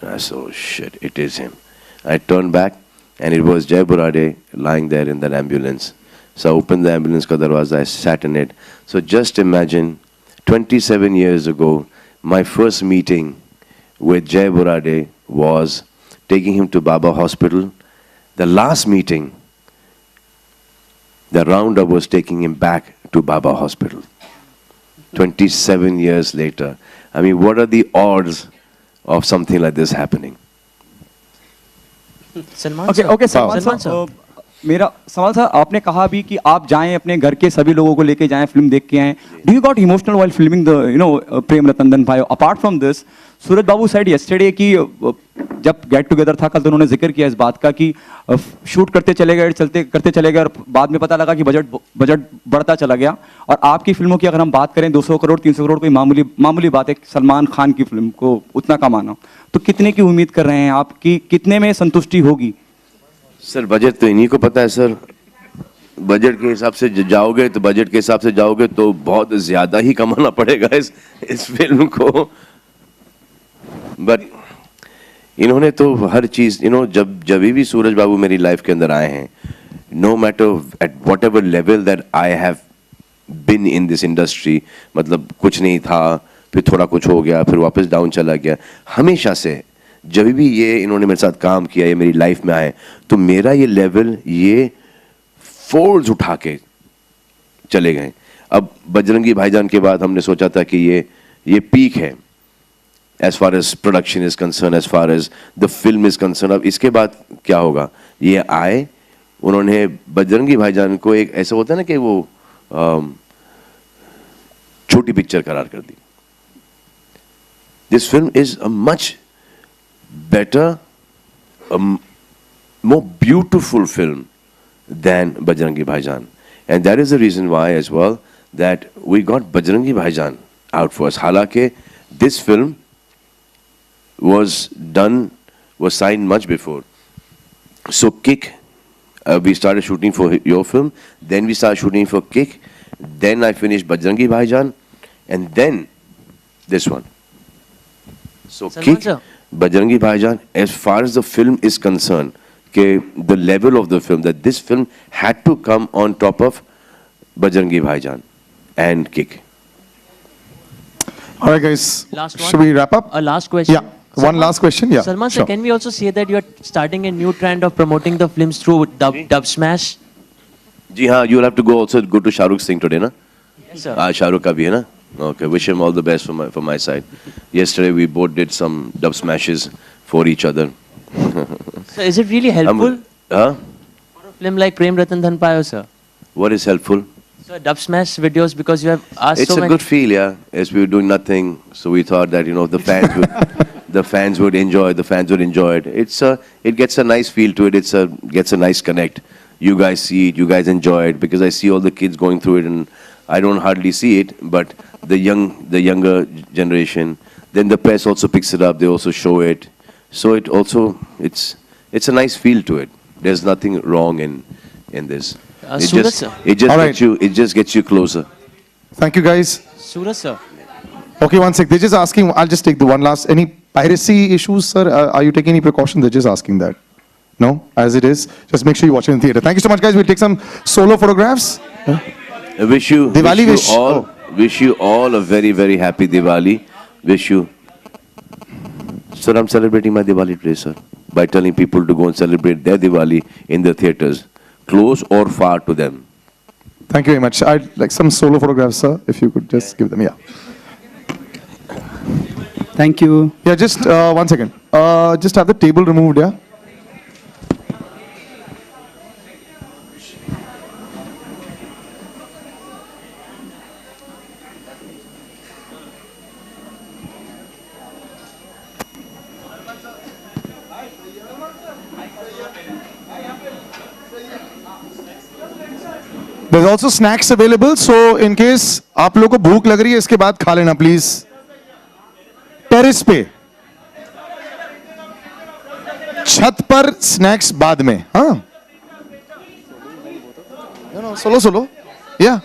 S6: And I said, oh shit, it is him. I turned back and it was Jai Burade lying there in that ambulance. So I opened the ambulance ka darwaza, I sat in it. So just imagine, 27 years ago, my first meeting with Jai Burade was taking him to Baba Hospital. The last meeting, the roundup was taking him back to Baba Hospital. 27 years later. I mean, what are the odds of something like this happening?
S13: Okay, Salman sir, मेरा सवाल था, आपने कहा भी कि आप जाएं अपने घर के सभी लोगों को लेके जाएं, फिल्म देख के आएं. Do you got emotional while filming the Prem Ratan Dhan Payo? Apart from this, Suraj Babu said yesterday कि जब गेट टुगेदर था कल तो उन्होंने जिक्र किया इस बात का कि शूट करते चले गए और बाद में पता लगा कि बजट बढ़ता चला गया. और आपकी फिल्मों की अगर हम बात करें 200 करोड़ 300 करोड़ कोई मामूली बात है सलमान खान की फिल्म को उतना कमाना, तो कितने की उम्मीद कर रहे हैं आप कि कितने में संतुष्टि होगी?
S6: सर बजट तो इन्हीं को पता है सर. बजट के हिसाब से जाओगे तो बजट के हिसाब से जाओगे तो बहुत ज्यादा ही कमाना पड़ेगा इस फिल्म को. बट इन्होंने तो हर चीज जब भी सूरज बाबू मेरी लाइफ के अंदर आए हैं, no matter at whatever level that I have been in this industry, मतलब कुछ नहीं था फिर थोड़ा कुछ हो गया फिर वापस डाउन चला गया, हमेशा से जब भी ये इन्होंने मेरे साथ काम किया, ये मेरी लाइफ में आए तो मेरा ये लेवल ये फोल्ड्स उठा के चले गए. अब बजरंगी भाईजान के बाद हमने सोचा था कि ये पीक है as far as production is concerned, as far as the film is concerned. अब इसके बाद क्या होगा? ये आए, उन्होंने बजरंगी भाईजान को एक ऐसा होता है ना कि वो छोटी पिक्चर करार कर दी. This film is a much better, a more beautiful film than Bajrangi Bhaijaan. And that is the reason why as well that we got Bajrangi Bhaijaan out first. हालांकि this film was signed much before. So Kick, we started shooting for your film, then we started shooting for Kick, then I finished Bajrangi Bhaijaan, and then this one. So Kick, Bajrangi Bhaijaan, as far as the film is concerned, the level of the film, that this film had to come on top of Bajrangi Bhaijaan and Kick.
S5: All right, guys.
S14: Last one.
S5: Should we wrap up?
S14: A last question.
S5: Yeah. One last question, yeah.
S14: Salman sir,
S5: sure.
S14: can we also say that you are starting a new trend of promoting the films through dub smash?
S6: जी हाँ, you'll have to go to Shahrukh Singh today, na?
S14: Yes, sir.
S6: Shahrukh का भी है ना? Okay, wish him all the best from my side. Yesterday we both did some dub smashes for each other.
S14: So is it really helpful
S6: Huh?
S14: for a film like Prem Ratan Dhan Payo, sir?
S6: What is helpful?
S14: So dub smash videos, because you have asked
S6: It's
S14: so
S6: a
S14: many.
S6: good feel, yeah. As we were doing nothing, so we thought that the fans would enjoy it. It gets a nice feel to it. Gets a nice connect. You guys see it, you guys enjoy it, because I see all the kids going through it, and I don't hardly see it, but the younger generation, then the press also picks it up. They also show it, so it's a nice feel to it. There's nothing wrong in this.
S14: Suraj sir.
S6: It just gets you closer.
S5: Thank you, guys.
S14: Suraj sir.
S5: Okay, one sec. They're just asking, I'll just take the one last. Any piracy issues, sir? Are you taking any precautions? They're just asking that. No? As it is. Just make sure you watch it in theater. Thank you so much, guys. We'll take some solo photographs.
S6: I wish you all a very, very happy Diwali. Wish you. Sir, I'm celebrating my Diwali today, sir, by telling people to go and celebrate their Diwali in the theaters, close or far to them.
S5: Thank you very much. I'd like some solo photographs, sir, if you could just give them. Yeah.
S4: Thank you.
S5: Yeah, just 1 second. Just have the table removed, yeah? There's also snacks available, so in case आप लोगों को भूख लग रही है इसके बाद खा लेना प्लीज. टेरेस पे, छत पर स्नैक्स बाद में. हाँ, सोलो, या